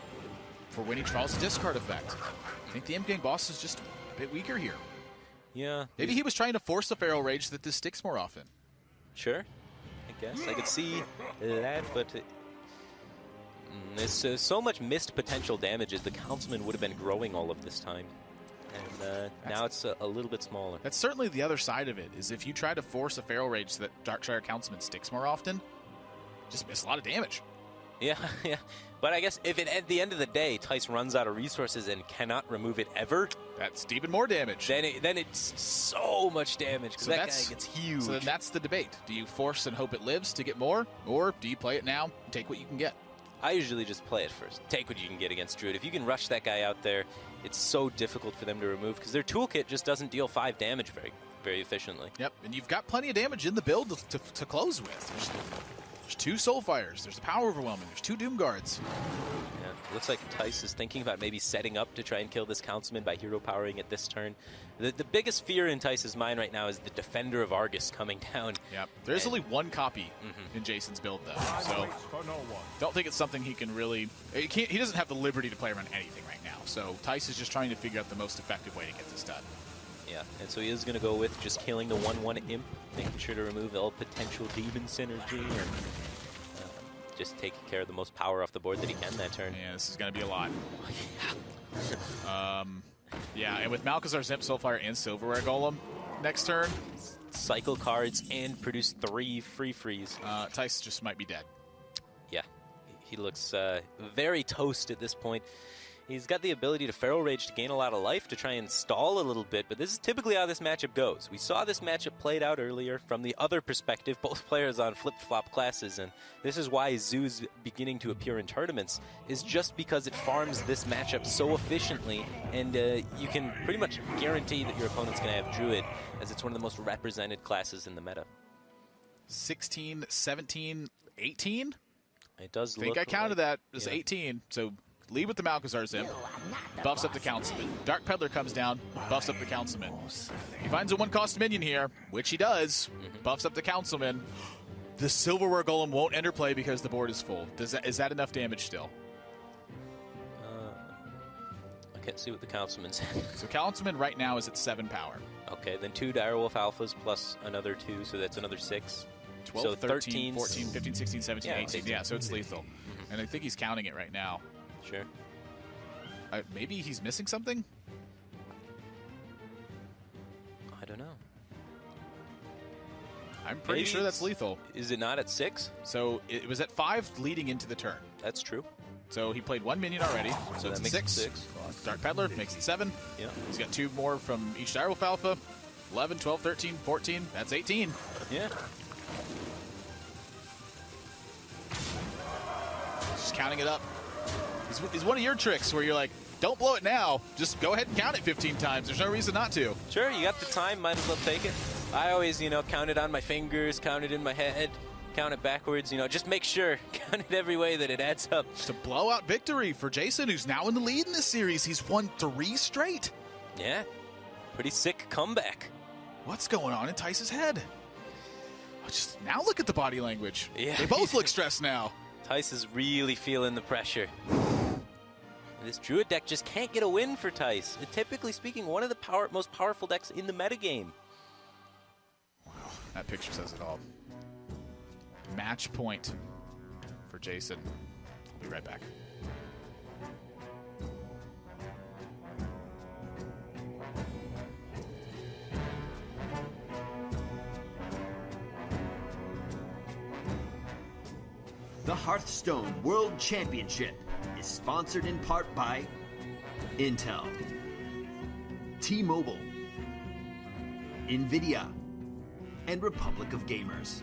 when he draws a discard effect. I think the Imp Gang Boss is just a bit weaker here. Yeah. Maybe he was trying to force the Feral Rage that this sticks more often. Sure, I guess. I could see that, but there's so much missed potential damage as the Councilman would have been growing all of this time. And now it's a little bit smaller. That's certainly the other side of it, is if you try to force a Feral Rage so that Darkshire Councilman sticks more often, just miss a lot of damage. Yeah, yeah. But I guess if at the end of the day, Thijs runs out of resources and cannot remove it ever, that's even more damage. Then it's so much damage, because that guy gets huge. So then that's the debate. Do you force and hope it lives to get more, or do you play it now and take what you can get? I usually just play it first. Take what you can get against Druid. If you can rush that guy out there, it's so difficult for them to remove, because their toolkit just doesn't deal 5 damage very, very efficiently. Yep, and you've got plenty of damage in the build to close with. There's 2 Soulfires, there's the Power Overwhelming, there's 2 Doom Guards. Yeah, looks like Thijs is thinking about maybe setting up to try and kill this Councilman by hero powering it this turn. The biggest fear in Thijs' mind right now is the Defender of Argus coming down. Yep, there's only 1 copy in Jason's build, though, so don't think it's something he can really... He doesn't have the liberty to play around anything right now, so Thijs is just trying to figure out the most effective way to get this done. Yeah, and so he is going to go with just killing the 1/1 Imp, making sure to remove all potential Demon Synergy, and just taking care of the most power off the board that he can that turn. Yeah, this is going to be a lot. Yeah, and with Malchezaar, Zimp, Soulfire, and Silverware Golem next turn. Cycle cards and produce 3 free freeze. Thijs just might be dead. Yeah, he looks very toast at this point. He's got the ability to Feral Rage to gain a lot of life to try and stall a little bit, but this is typically how this matchup goes. We saw this matchup played out earlier from the other perspective, both players on flip-flop classes, and this is why Zhou's beginning to appear in tournaments, is just because it farms this matchup so efficiently, and you can pretty much guarantee that your opponent's going to have Druid, as it's one of the most represented classes in the meta. 16, 17, 18? It does I think look I counted like, that as 18, so lead with the Malkazar Zim, buffs up the Councilman. Dark Peddler comes down, buffs up the Councilman. He finds a 1-cost minion here, which he does, buffs up the Councilman. The Silverware Golem won't enter play because the board is full. Is that enough damage still? I can't see what the Councilman's at. So Councilman right now is at 7 power. Okay, then 2 Direwolf Alphas plus another 2, so that's another 6. 12, so 13, 14, 15, 16, 17, Yeah, 18. Yeah, so it's lethal. And I think he's counting it right now. Sure. Maybe he's missing something? I don't know. I'm pretty sure that's lethal. Is it not at 6? So it was at 5 leading into the turn. That's true. So he played 1 minion already. So that it's makes it 6. 6. Dark Peddler makes it 7. Yeah. He's got 2 more from each Direwolf Alpha. 11, 12, 13, 14. That's 18. Yeah. Just counting it up. It's one of your tricks where you're like, don't blow it now. Just go ahead and count it 15 times. There's no reason not to. Sure, you got the time. Might as well take it. I always, count it on my fingers, count it in my head, count it backwards. Just make sure. Count it every way that it adds up. Just a blowout victory for Jason, who's now in the lead in this series. He's won 3 straight. Yeah. Pretty sick comeback. What's going on in Thijs' head? Just now look at the body language. Yeah. They both look stressed now. Thijs is really feeling the pressure. This Druid deck just can't get a win for Thijs. Typically speaking, one of the most powerful decks in the metagame. Wow, that picture says it all. Match point for Jason. I'll be right back. The Hearthstone World Championship is sponsored in part by Intel, T-Mobile, NVIDIA, and Republic of Gamers.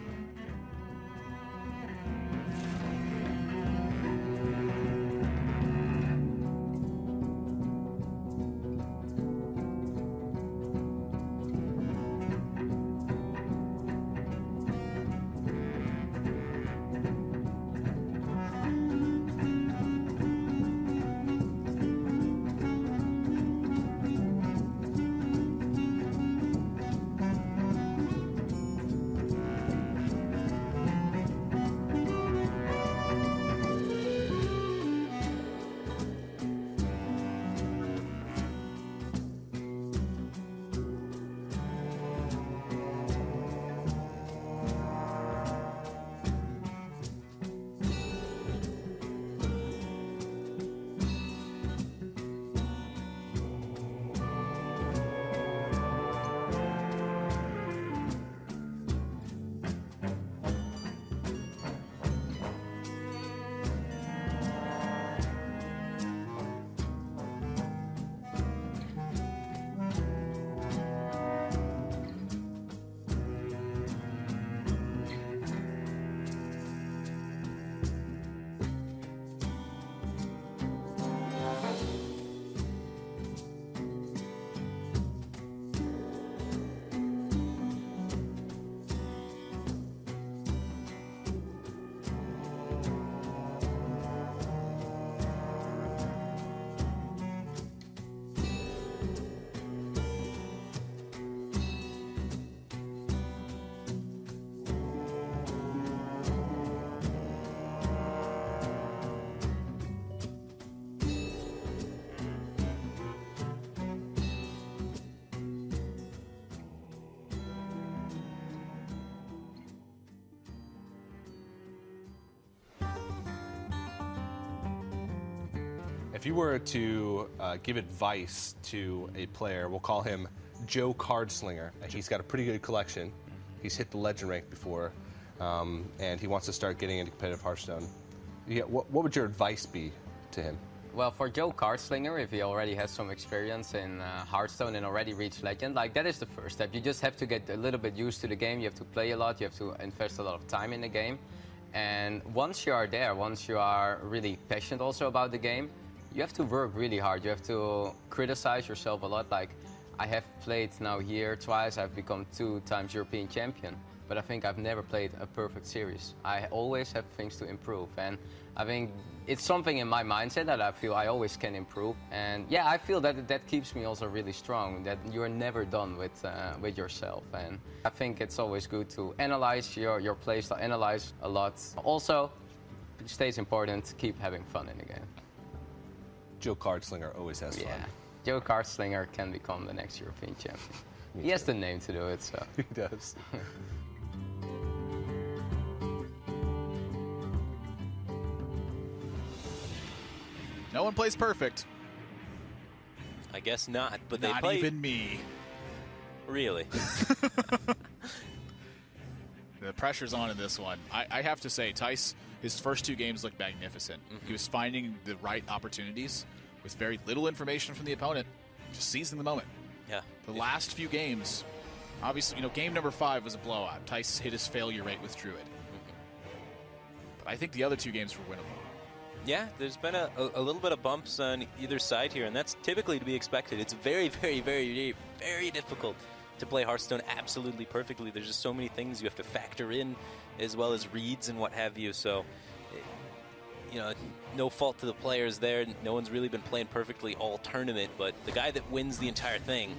If you were to give advice to a player, we'll call him Joe Cardslinger. He's got a pretty good collection. He's hit the legend rank before, and he wants to start getting into competitive Hearthstone. What would your advice be to him? Well, for Joe Cardslinger, if he already has some experience in Hearthstone and already reached Legend, that is the first step. You just have to get a little bit used to the game. You have to play a lot. You have to invest a lot of time in the game. And once you are there, once you are really passionate also about the game, you have to work really hard. You have to criticize yourself a lot. I have played now here twice. I've become 2 times European champion. but I think I've never played a perfect series. I always have things to improve, and I think it's something in my mindset that I feel I always can improve. And yeah, I feel that that keeps me also really strong, that you're never done with yourself. And I think it's always good to analyze your playstyle, analyze a lot. Also, it stays important, keep having fun in the game. Joe Cardslinger always has fun. Yeah, Joe Cardslinger can become the next European champion. He has the name to do it, so. He does. No one plays perfect. I guess not, but Not they play. even me. Really? The pressure's on in this one. I have to say, Thijs, his first 2 games looked magnificent. He was finding the right opportunities with very little information from the opponent, just seizing the moment. Yeah. The last few games, obviously, you know, game number 5 was a blowout. Thijs hit his failure rate with Druid. But I think the other 2 games were winnable. Yeah, there's been a little bit of bumps on either side here, and that's typically to be expected. It's very, very, very, very difficult to play Hearthstone absolutely perfectly. There's just so many things you have to factor in, as well as reads and what have you. So, you know, no fault to the players there. No one's really been playing perfectly all tournament, but the guy that wins the entire thing,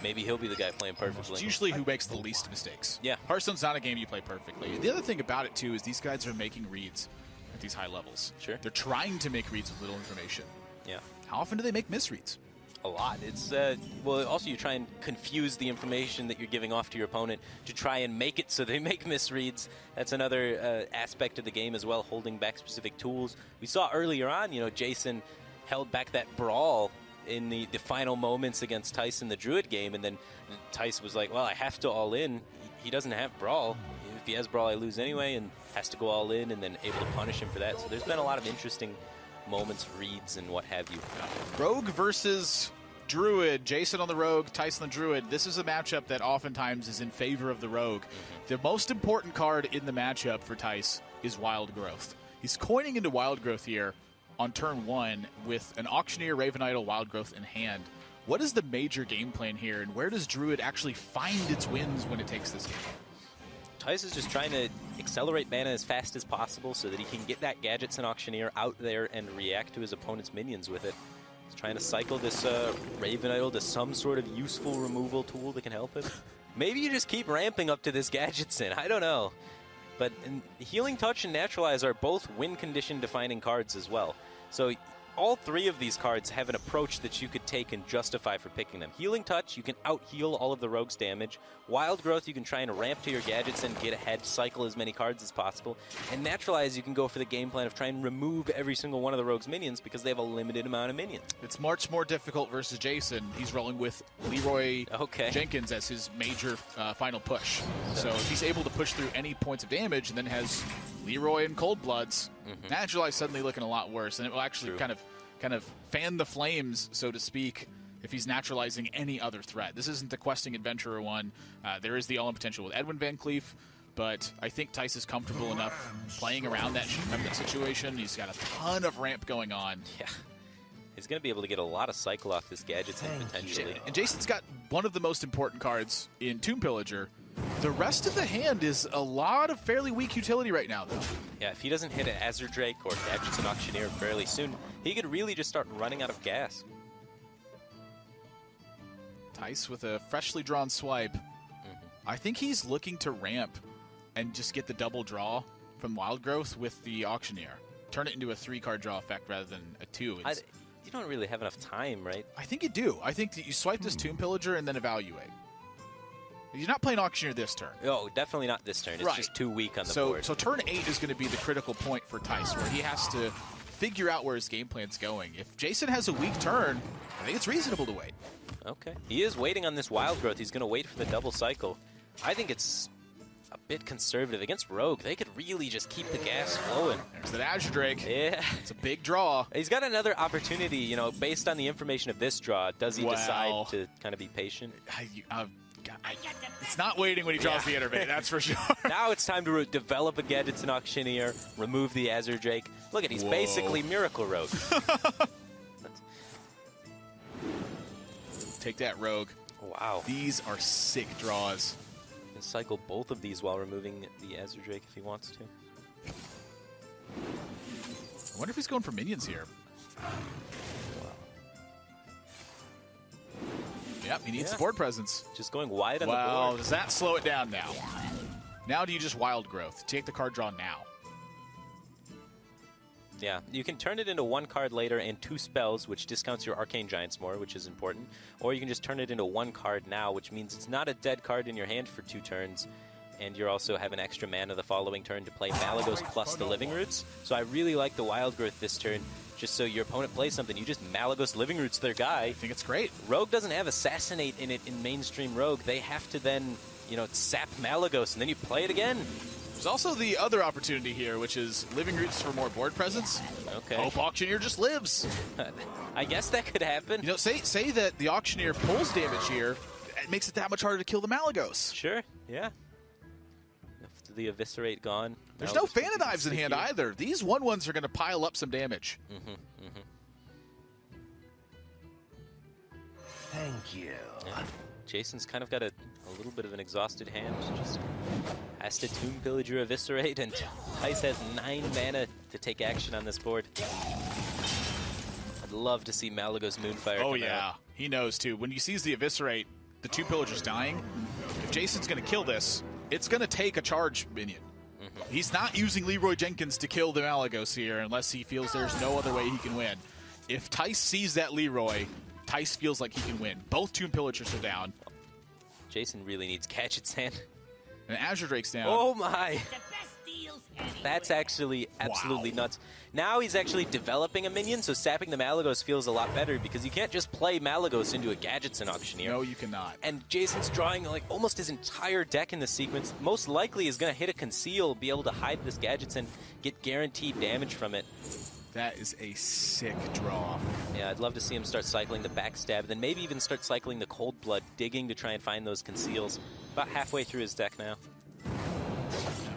maybe he'll be the guy playing perfectly. It's usually who makes the least mistakes. Yeah. Hearthstone's not a game you play perfectly. The other thing about it, too, is these guys are making reads at these high levels. Sure. They're trying to make reads with little information. Yeah. How often do they make misreads? A lot. It's well, also you try and confuse the information that you're giving off to your opponent to try and make it so they make misreads. That's another aspect of the game as well, holding back specific tools. We saw earlier on, you know, Jason held back that brawl in the final moments against Thijs in the Druid game, and then Thijs was like, well, I have to all in. He doesn't have brawl. If he has brawl, I lose anyway, and has to go all in, and then able to punish him for that. So there's been a lot of interesting moments, reads, and what have you. Rogue versus Druid. Jason on the Rogue, Thijs on the Druid. This is a matchup that oftentimes is in favor of the Rogue. The most important card in the matchup for Thijs is Wild Growth. He's coining into Wild Growth here on turn 1 with an Auctioneer, Raven Idol, Wild Growth in hand. What is the major game plan here, and where does Druid actually find its wins when it takes this game? Thijs is just trying to accelerate mana as fast as possible so that he can get that Gadgets and Auctioneer out there and react to his opponent's minions with it. He's trying to cycle this Raven Idol to some sort of useful removal tool that can help him. Maybe you just keep ramping up to this Gadgetsin. I don't know. But Healing Touch and Naturalize are both win condition defining cards as well. So all 3 of these cards have an approach that you could take and justify for picking them. Healing Touch, you can out-heal all of the Rogue's damage. Wild Growth, you can try and ramp to your gadgets and get ahead, cycle as many cards as possible. And Naturalize, you can go for the game plan of trying to remove every single one of the Rogue's minions because they have a limited amount of minions. It's much more difficult versus Jason. He's rolling with Leroy Jenkins as his major final push. So if he's able to push through any points of damage and then has Leroy and Cold Bloods, Naturalize suddenly looking a lot worse, and it will actually kind of fan the flames, so to speak, if he's naturalizing any other threat. This isn't the Questing Adventurer one. There is the all-in potential with Edwin Van Cleef, but I think Thijs is comfortable enough playing around that situation. He's got a ton of ramp going on. Yeah. He's going to be able to get a lot of cycle off this Gadgetsin potentially. And Jason's got one of the most important cards in Tomb Pillager. The rest of the hand is a lot of fairly weak utility right now, though. Yeah, if he doesn't hit an Azure Drake or Gadgets and Auctioneer fairly soon, he could really just start running out of gas. Thijs with a freshly drawn swipe. I think he's looking to ramp and just get the double draw from Wild Growth with the Auctioneer. Turn it into a 3-card draw effect rather than a 2. You don't really have enough time, right? I think you do. I think that you swipe this Tomb Pillager and then evaluate. You're not playing Auctioneer this turn. No, definitely not this turn. It's just too weak on the board. So turn 8 is going to be the critical point for Thijs, where he has to figure out where his game plan's going. If Jason has a weak turn, I think it's reasonable to wait. Okay. He is waiting on this Wild Growth. He's going to wait for the double cycle. I think it's a bit conservative. Against Rogue, they could really just keep the gas flowing. There's that Azure Drake. Yeah. It's a big draw. He's got another opportunity, you know, based on the information of this draw. Does he decide to kind of be patient? It's not waiting when he draws the Innervate, that's for sure. Now it's time to develop a Gadgets and Auctioneer, remove the Azure Drake. Look at, he's basically Miracle Rogue. Take that, Rogue. Wow. These are sick draws. can cycle both of these while removing the Azure Drake if he wants to. I wonder if he's going for minions here. Yep, he needs the board presence. Just going wide on the Well, board. does that slow it down now? Now do you just wild growth? Take the card draw now. Yeah, you can turn it into 1 card later and 2 spells, which discounts your Arcane Giants more, which is important. Or you can just turn it into 1 card now, which means it's not a dead card in your hand for 2 turns. And you also have an extra mana the following turn to play Malagos plus the Living Roots. So I really like the Wild Growth this turn. Just so your opponent plays something, you just Malagos Living Roots their guy. I think it's great. Rogue doesn't have Assassinate in it in mainstream Rogue. They have to then, you know, sap Malagos, and then you play it again. There's also the other opportunity here, which is Living Roots for more board presence. Okay. Hope Auctioneer just lives. I guess that could happen. You know, say that the Auctioneer pulls damage here, it makes it that much harder to kill the Malagos. Sure, yeah. After the Eviscerate gone. There's no Fanadives in hand either. These 1/1s are going to pile up some damage. Thank you. Yeah. Jason's kind of got a little bit of an exhausted hand. Just has to Tomb Pillager Eviscerate, and Thijs has 9 mana to take action on this board. I'd love to see Malagos Moonfire Oh, come yeah. out. He knows, too. When he sees the Eviscerate, the 2 Pillagers dying, if Jason's going to kill this, it's going to take a charge minion. He's not using Leroy Jenkins to kill the Malagos here unless he feels there's no other way he can win. If Thijs sees that Leroy, Thijs feels like he can win. Both Tomb Pillagers are down. Jason really needs Gadget's hand. And Azure Drake's down. Oh my! That's actually absolutely nuts. Now he's actually developing a minion, so sapping the Malagos feels a lot better because you can't just play Malagos into a Gadgetson Auctioneer. No, you cannot. And Jason's drawing like almost his entire deck in this sequence. Most likely is going to hit a Conceal, be able to hide this Gadgetson, get guaranteed damage from it. That is a sick draw. Yeah, I'd love to see him start cycling the Backstab, then maybe even start cycling the Cold Blood, digging to try and find those Conceals. About halfway through his deck now.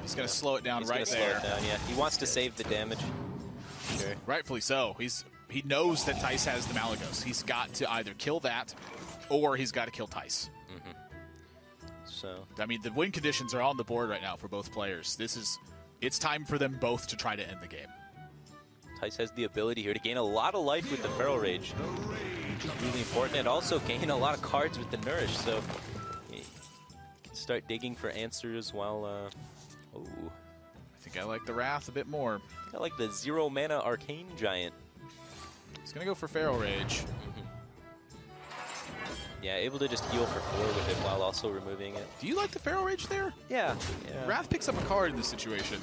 He's going to slow it down He's right gonna there. Slow it down, yeah. He wants to save the damage. Sure. Rightfully so. He knows that Thijs has the Malagos. He's got to either kill that or he's got to kill Thijs. So, I mean, the win conditions are on the board right now for both players. It's time for them both to try to end the game. Thijs has the ability here to gain a lot of life with the Feral Rage, which is really important, and also gain a lot of cards with the Nourish, so he can start digging for answers while, oh. I think I like the Wrath a bit more. I like the 0 mana Arcane Giant. He's going to go for Feral Rage. Yeah, able to just heal for 4 with it while also removing it. Do you like the Feral Rage there? Yeah. Wrath picks up a card in this situation.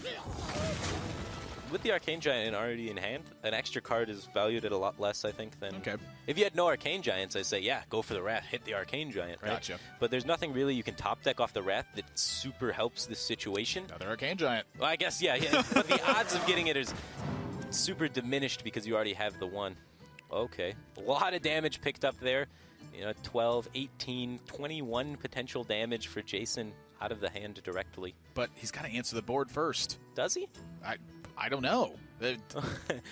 With the Arcane Giant already in hand, an extra card is valued at a lot less, I think, than... Okay. If you had no Arcane Giants, I'd say, yeah, go for the Wrath, hit the Arcane Giant, right? Gotcha. But there's nothing really you can top deck off the Wrath that super helps this situation. Another Arcane Giant. Well, I guess, yeah. But the odds of getting it is super diminished because you already have the 1. Okay. A lot of damage picked up there. You know, 12, 18, 21 potential damage for Jason out of the hand directly. But he's got to answer the board first. Does he? I don't know.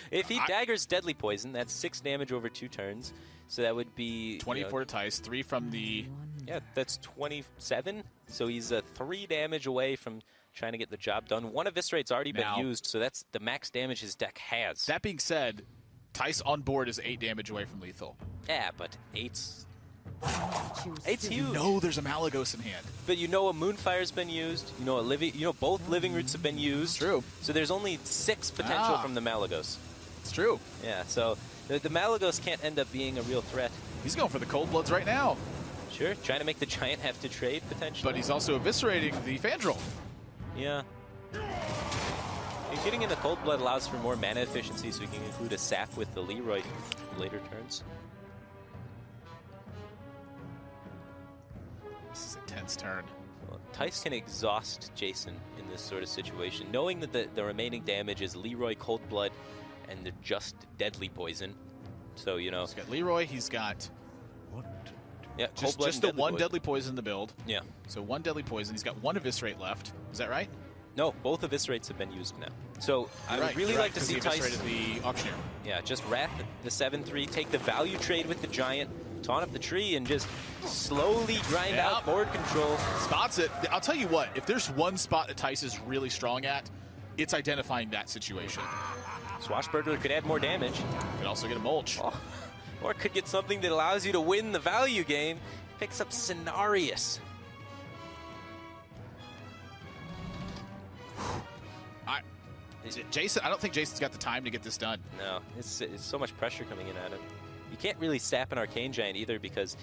If he daggers Deadly Poison, that's 6 damage over 2 turns. So that would be... 24 to Thijs, 3 from the... Yeah, that's 27. So he's 3 damage away from trying to get the job done. 1 Eviscerate's already been used, so that's the max damage his deck has. That being said, Thijs on board is 8 damage away from lethal. Yeah, but 8's huge. You know there's a Malagos in hand. But you know a Moonfire's been used. You know both Living Roots have been used. True. So there's only 6 potential from the Malagos. It's true. Yeah, so the Malagos can't end up being a real threat. He's going for the Cold Bloods right now. Sure, trying to make the Giant have to trade potentially. But he's also eviscerating the Fandral. Yeah. Getting in the Cold Blood allows for more mana efficiency, so we can include a sap with the Leroy later turns. This is a tense turn. Well, Thijs can exhaust Jason in this sort of situation, knowing that the remaining damage is Leroy, Cold Blood, and the just Deadly Poison. So, you know... He's got Leroy, he's got... Yeah, just the one Deadly Poison in the build. Yeah. So 1 Deadly Poison. He's got 1 Eviscerate left. Is that right? No, both Eviscerates have been used now. So I would really like to see Thijs... the Auctioneer. Yeah, just Wrath the 7-3, take the value trade with the Giant taunt up the tree and just slowly grind out board control. Spots it. I'll tell you what, if there's one spot that Thijs is really strong at, it's identifying that situation. Swashbuckler could add more damage. Could also get a mulch. Oh, or could get something that allows you to win the value game. Picks up Cenarius. Jason, I don't think Jason's got the time to get this done. No, it's so much pressure coming in at him. You can't really sap an Arcane Giant either because,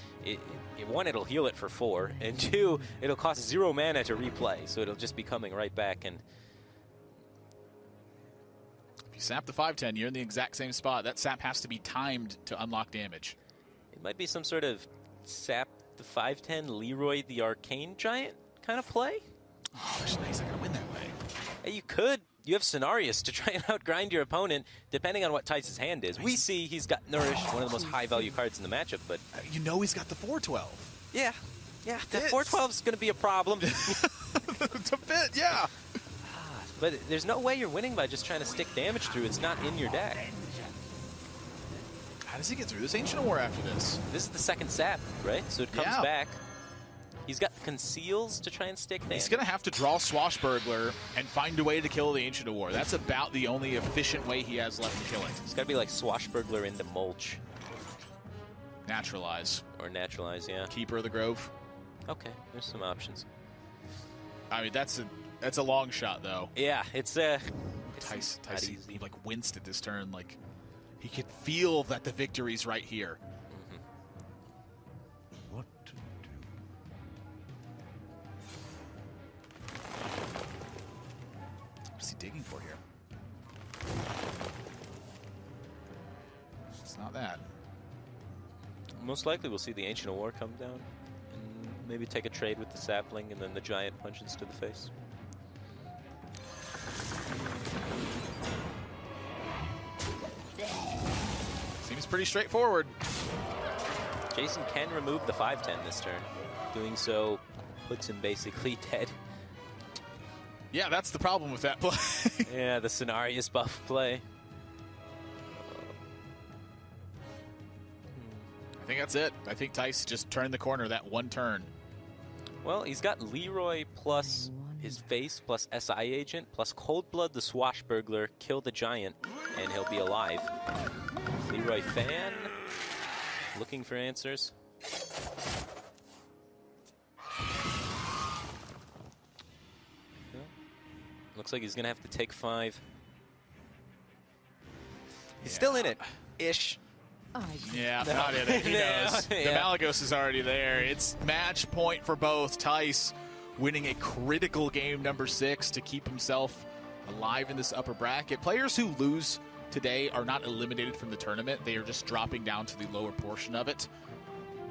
one, it'll heal it for 4, and 2, it'll cost 0 mana to replay, so it'll just be coming right back. And if you sap the 5/10, you're in the exact same spot. That sap has to be timed to unlock damage. It might be some sort of sap the 5/10, Leroy the Arcane Giant kind of play. Oh, there's nice. I gotta win that way. Hey, you could. You have Cenarius to try and outgrind your opponent, depending on what Thijs' hand is. We see he's got Nourish, one of the most high-value cards in the matchup, but... You know he's got the 4/12. Yeah, that 4/12 is going to be a problem. It's a bit, yeah. But there's no way you're winning by just trying to stick damage through. It's not in your deck. How does he get through this Ancient War after this? This is the second sap, right? So it comes back. He's got Conceals to try and stick damage. He's going to have to draw Swashbuckler and find a way to kill the Ancient of War. That's about the only efficient way he has left to kill it. It's got to be like Swashbuckler into Mulch. Naturalize. Or Naturalize, yeah. Keeper of the Grove. Okay, there's some options. I mean, that's a long shot, though. Yeah, it's Thijs, he like winced at this turn. Like, he could feel that the victory's right here. What to do? What's he digging for here? It's not that. Most likely we'll see the Ancient of War come down and maybe take a trade with the sapling and then the giant punches to the face. Seems pretty straightforward. Jason can remove the 5/10 this turn. Doing so puts him basically dead. Yeah, that's the problem with that play. Yeah, the Cenarius buff play. I think that's it. I think Thijs just turned the corner that one turn. Well, he's got Leroy plus his face plus SI Agent plus Coldblood the Swashbuckler, kill the giant, and he'll be alive. Leroy fan, looking for answers. Looks like he's going to have to take 5. He's still in it, ish. Yeah, not in it. He knows. The Malagos is already there. It's match point for both. Thijs winning a critical game number 6 to keep himself alive in this upper bracket. Players who lose today are not eliminated from the tournament. They are just dropping down to the lower portion of it.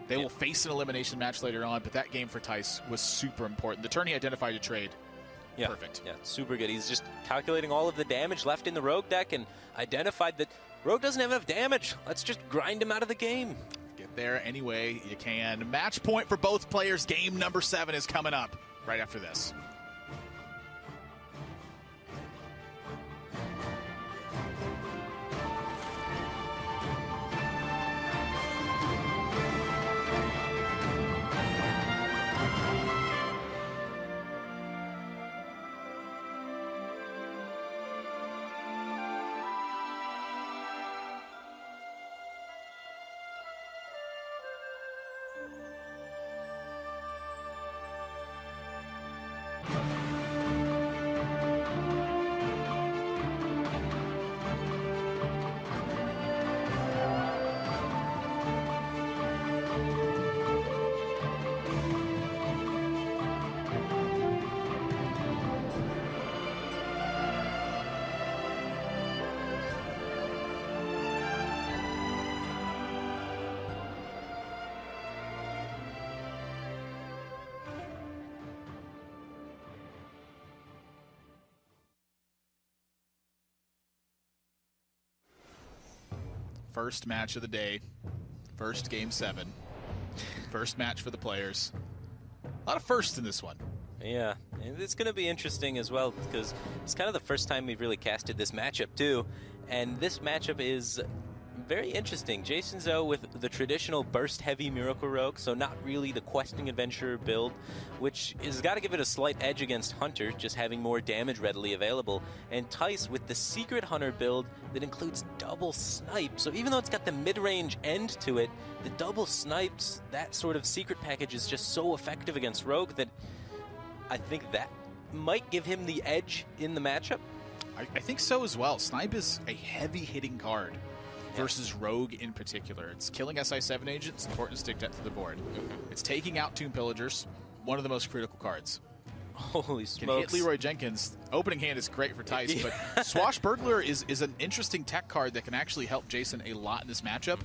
They will face an elimination match later on, but that game for Thijs was super important. The turn he identified a trade. Yeah. Perfect. Yeah, super good. He's just calculating all of the damage left in the Rogue deck and identified that Rogue doesn't have enough damage. Let's just grind him out of the game. Get there any way you can. Match point for both players. Game number 7 is coming up right after this. First match of the day. First game 7. First match for the players. A lot of firsts in this one. Yeah, and it's going to be interesting as well because it's kind of the first time we've really casted this matchup too. And this matchup is Very interesting. JasonZhou with the traditional burst-heavy Miracle Rogue, so not really the questing adventurer build, which has got to give it a slight edge against Hunter, just having more damage readily available. And Thijs with the Secret Hunter build that includes double snipe. So even though it's got the mid-range end to it, the double snipes, that sort of secret package is just so effective against Rogue that I think that might give him the edge in the matchup. I think so as well. Snipe is a heavy-hitting card versus Rogue in particular. It's killing SI7 agents, important to stick that to the board. It's taking out Tomb Pillagers, one of the most critical cards. Holy smokes. Can hit Leroy Jenkins. Opening hand is great for Thijs, but Swashbuckler is an interesting tech card that can actually help Jason a lot in this matchup.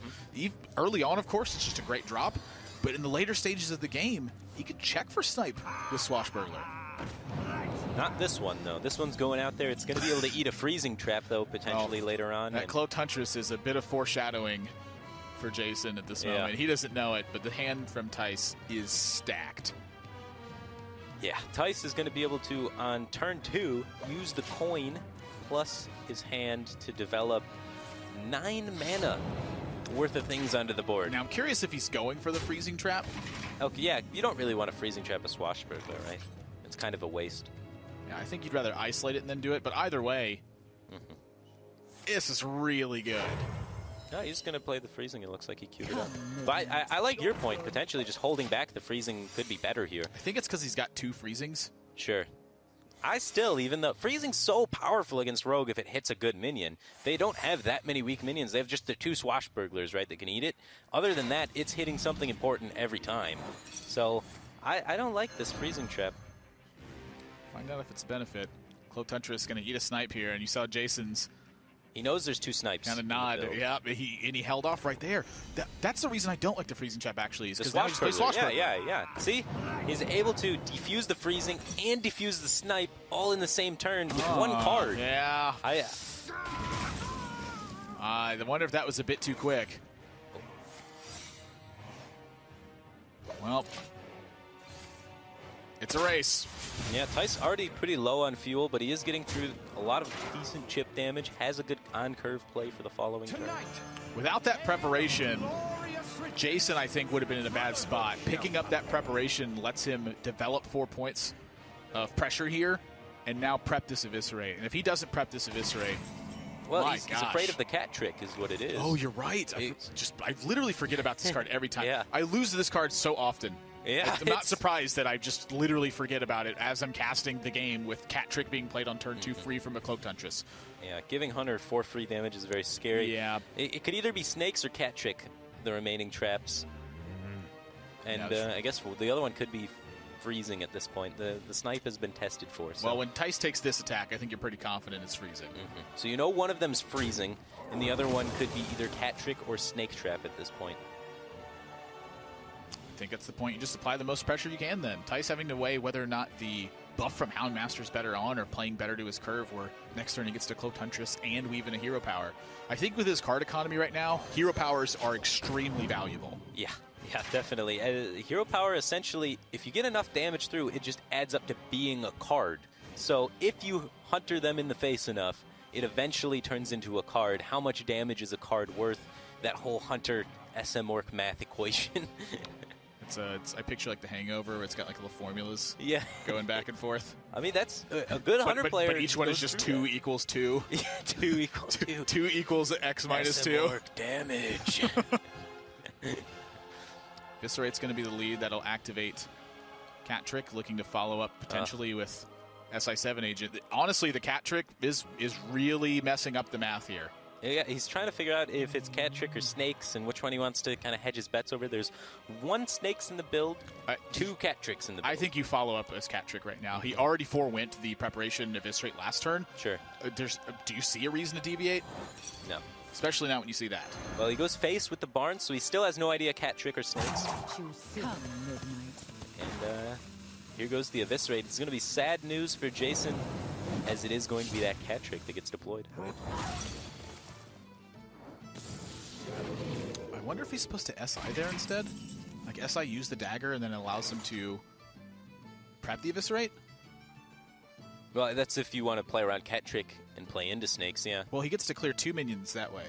Early on, of course, it's just a great drop, but in the later stages of the game, he could check for Snipe with Swashbuckler. Not this one, though. This one's going out there. It's going to be able to eat a freezing trap, though, potentially later on. That Cloaked Huntress is a bit of foreshadowing for Jason at this moment. He doesn't know it, but the hand from Thijs is stacked. Yeah, Thijs is going to be able to, on turn 2, use the coin plus his hand to develop 9 mana worth of things onto the board. Now, I'm curious if he's going for the freezing trap. Okay, yeah, you don't really want a freezing trap a Swashbuckler, right? It's kind of a waste. Yeah, I think you'd rather isolate it and then do it, but either way, this is really good. No, he's going to play the freezing. It looks like he queued it up. But I like your point. Potentially just holding back the freezing could be better here. I think it's because he's got 2 freezings. Sure. I still, even though freezing's so powerful against Rogue if it hits a good minion, they don't have that many weak minions. They have just the 2 Swashbucklers, right, that can eat it. Other than that, it's hitting something important every time. So I don't like this freezing trap. Find out if it's a benefit. Cloaked Huntress is going to eat a snipe here, and you saw Jason's. He knows there's 2 snipes. Kind of nod. Yeah, he held off right there. That's the reason I don't like the freezing trap, actually, is because now he's playing Swashbuckler. Yeah. See? He's able to defuse the freezing and defuse the snipe all in the same turn with 1 card. Yeah. I wonder if that was a bit too quick. Well, it's a race. Yeah, Thijs already pretty low on fuel, but he is getting through a lot of decent chip damage, has a good on-curve play for the following turn. Without that preparation, Jason, I think, would have been in a bad spot. Picking up that preparation lets him develop 4 points of pressure here, and now prep this Eviscerate. And if he doesn't prep this Eviscerate, well, he's afraid of the cat trick is what it is. Oh, you're right. I literally forget about this card every time. Yeah. I lose this card so often. Yeah, I'm not surprised that I just literally forget about it as I'm casting the game with Cat Trick being played on turn 2 free from a Cloaked Huntress. Yeah, giving Hunter 4 free damage is very scary. Yeah. It could either be Snakes or Cat Trick, the remaining traps. And I guess the other one could be freezing at this point. The snipe has been tested for. So. Well, when Thijs takes this attack, I think you're pretty confident it's freezing. So you know one of them's freezing, and the other one could be either Cat Trick or Snake Trap at this point. I think that's the point. You just apply the most pressure you can then. Thijs having to weigh whether or not the buff from Houndmaster is better on or playing better to his curve, where next turn he gets to Cloaked Huntress and weave in a Hero Power. I think with his card economy right now, Hero Powers are extremely valuable. Yeah, definitely. Hero Power, essentially, if you get enough damage through, it just adds up to being a card. So if you Hunter them in the face enough, it eventually turns into a card. How much damage is a card worth? That whole Hunter SM Orc math equation. I picture like the Hangover, where it's got like little formulas going back and forth. I mean, that's a good Hunter player. But each one is just 2 equals 2. Yeah, 2 equals 2. 2 equals X minus 2. Damage. Eviscerate's going to be the lead. That'll activate Cat Trick, looking to follow up potentially with SI7 agent. Honestly, the Cat Trick is really messing up the math here. Yeah, he's trying to figure out if it's Cat Trick or Snakes and which one he wants to kind of hedge his bets over. There's 1 Snakes in the build, 2 Cat Tricks in the build. I think you follow up as Cat Trick right now. He already forewent the preparation Eviscerate last turn. Sure. Do you see a reason to deviate? No. Especially not when you see that. Well, he goes face with the Barn, so he still has no idea Cat Trick or Snakes. And here goes the Eviscerate. It's going to be sad news for Jason, as it is going to be that Cat Trick that gets deployed. I wonder if he's supposed to SI there instead? Like SI use the dagger and then it allows him to prep the Eviscerate? Well, that's if you want to play around Cat Trick and play into Snakes, yeah. Well, he gets to clear 2 minions that way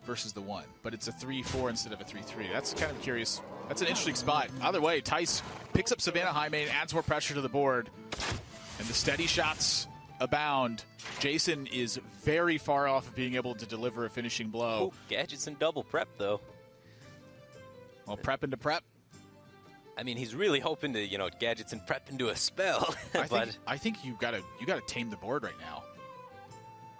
versus the 1, but it's a 3-4 instead of a 3-3. That's kind of curious. That's an interesting spot. Either way, Thijs picks up Savannah High Main, adds more pressure to the board, and the steady shots abound. Jason is very far off of being able to deliver a finishing blow. Oh, gadgets and double prep, though. Well, prep into prep. I mean, he's really hoping to, gadgets and prep into a spell. I think you gotta tame the board right now.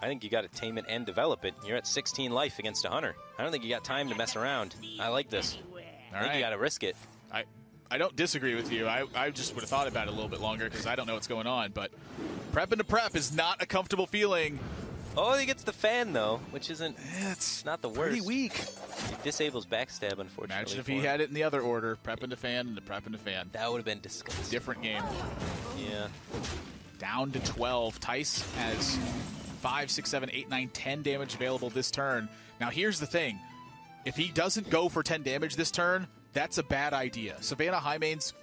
I think you got to tame it and develop it. You're at 16 life against a hunter. I don't think you got time to mess around. I like this. I think you got to risk it. I don't disagree with you. I just would have thought about it a little bit longer because I don't know what's going on. But prep into prep is not a comfortable feeling. Oh, he gets the fan, though, which isn't it's not the worst. Pretty weak. It disables backstab, unfortunately. Imagine if he had it in the other order. Prep into fan and prep into fan. That would have been disgusting. Different game. Yeah. Down to 12. Thijs has 5, 6, 7, 8, 9, 10 damage available this turn. Now, here's the thing. If he doesn't go for 10 damage this turn, that's a bad idea. Savannah High Main's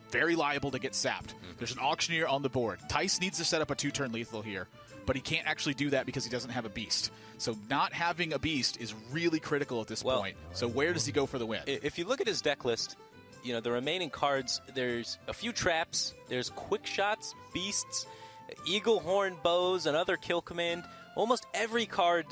very liable to get sapped. There's an Auctioneer on the board. Thijs needs to set up a 2-turn lethal here, but he can't actually do that because he doesn't have a beast. So not having a beast is really critical at this point. So where does he go for the win? If you look at his deck list, the remaining cards, there's a few traps, there's quick shots, beasts, eagle horn bows, another kill command. Almost every card,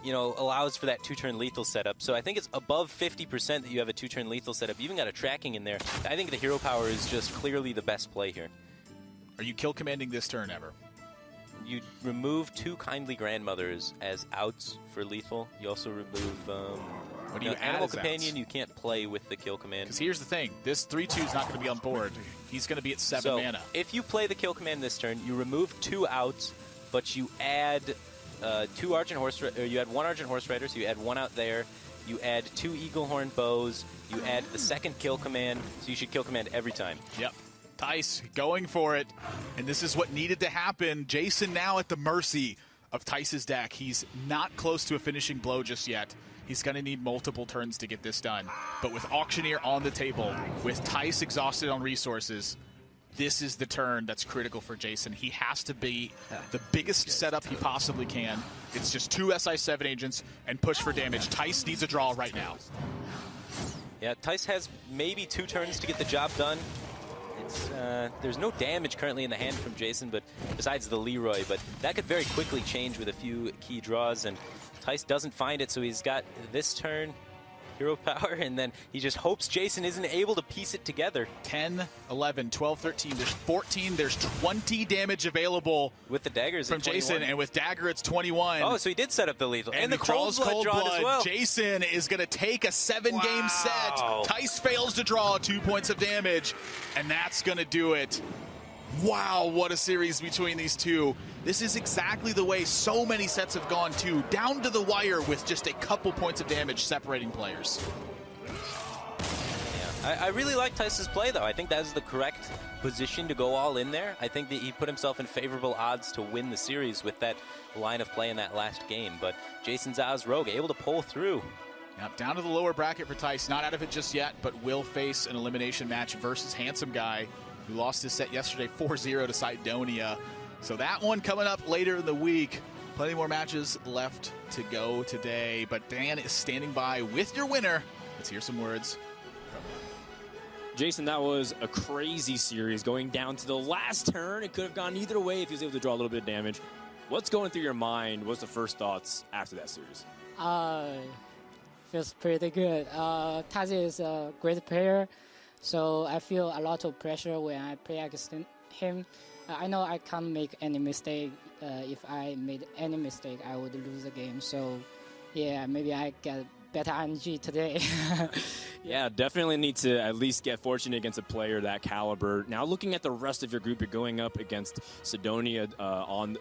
allows for that 2-turn lethal setup. So I think it's above 50% that you have a 2-turn lethal setup. You even got a tracking in there. I think the hero power is just clearly the best play here. Are you kill commanding this turn ever? You remove 2 Kindly Grandmothers as outs for lethal. You also remove what do you add Animal as Companion. outs? You can't play with the kill command. Because here's the thing. This 3-2 is not going to be on board. He's going to be at 7 mana. If you play the kill command this turn, you remove 2 outs, but you add 2 Argent Horse, or you add 1 Argent Horse Rider, so you add 1 out there. You add 2 Eagle Horn Bows. You add the second kill command, so you should kill command every time. Yep. Thijs going for it, and this is what needed to happen. Jason now at the mercy of Thijs' deck. He's not close to a finishing blow just yet. He's going to need multiple turns to get this done. But with Auctioneer on the table, with Thijs exhausted on resources, this is the turn that's critical for Jason. He has to be the biggest setup he possibly can. It's just 2 SI7 agents and push for damage. Thijs needs a draw right now. Yeah, Thijs has maybe 2 turns to get the job done. There's no damage currently in the hand from Jason, but besides the Leroy, but that could very quickly change with a few key draws, and Thijs doesn't find it, so he's got this turn, hero power, and then he just hopes Jason isn't able to piece it together. 10, 11, 12, 13, there's 14, there's 20 damage available with the daggers from Jason, and with dagger it's 21. Oh, so he did set up the lethal. And the cold blood drawn as well. Jason is going to take a 7-game set. Thijs fails to draw 2 points of damage, and that's going to do it. Wow, what a series between these two. This is exactly the way so many sets have gone too, down to the wire with just a couple points of damage separating players. Yeah, I really like Thijs' play, though. I think that is the correct position to go all in there. I think that he put himself in favorable odds to win the series with that line of play in that last game. But JasonZhou's Rogue able to pull through. Yep, down to the lower bracket for Thijs. Not out of it just yet, but will face an elimination match versus Handsome Guy, who lost his set yesterday 4-0 to Cydonia. So that one coming up later in the week. Plenty more matches left to go today. But Dan is standing by with your winner. Let's hear some words from him. Jason, that was a crazy series going down to the last turn. It could have gone either way if he was able to draw a little bit of damage. What's going through your mind? What's the first thoughts after that series? Feels pretty good. Thijs is a great player, so I feel a lot of pressure when I play against him. I know I can't make any mistake. If I made any mistake, I would lose the game. So, yeah, maybe I get better RNG today. Yeah, definitely need to at least get fortunate against a player that caliber. Now, looking at the rest of your group, you're going up against Cydonia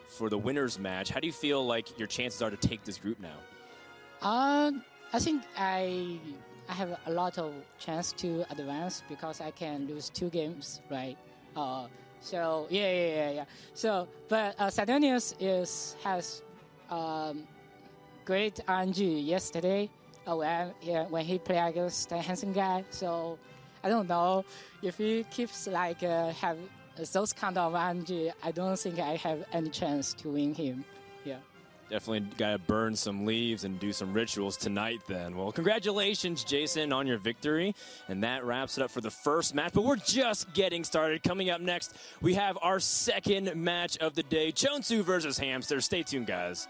for the winners match. How do you feel like your chances are to take this group now? I think I have a lot of chance to advance because I can lose 2 games, right? So yeah. So, but Cydonia has great RNG yesterday when he played against the Handsome Guy. So I don't know if he keeps have those kind of RNG. I don't think I have any chance to win him. Yeah. Definitely got to burn some leaves and do some rituals tonight then. Well, congratulations, Jason, on your victory. And that wraps it up for the first match. But we're just getting started. Coming up next, we have our second match of the day, JasonZhou versus Hamster. Stay tuned, guys.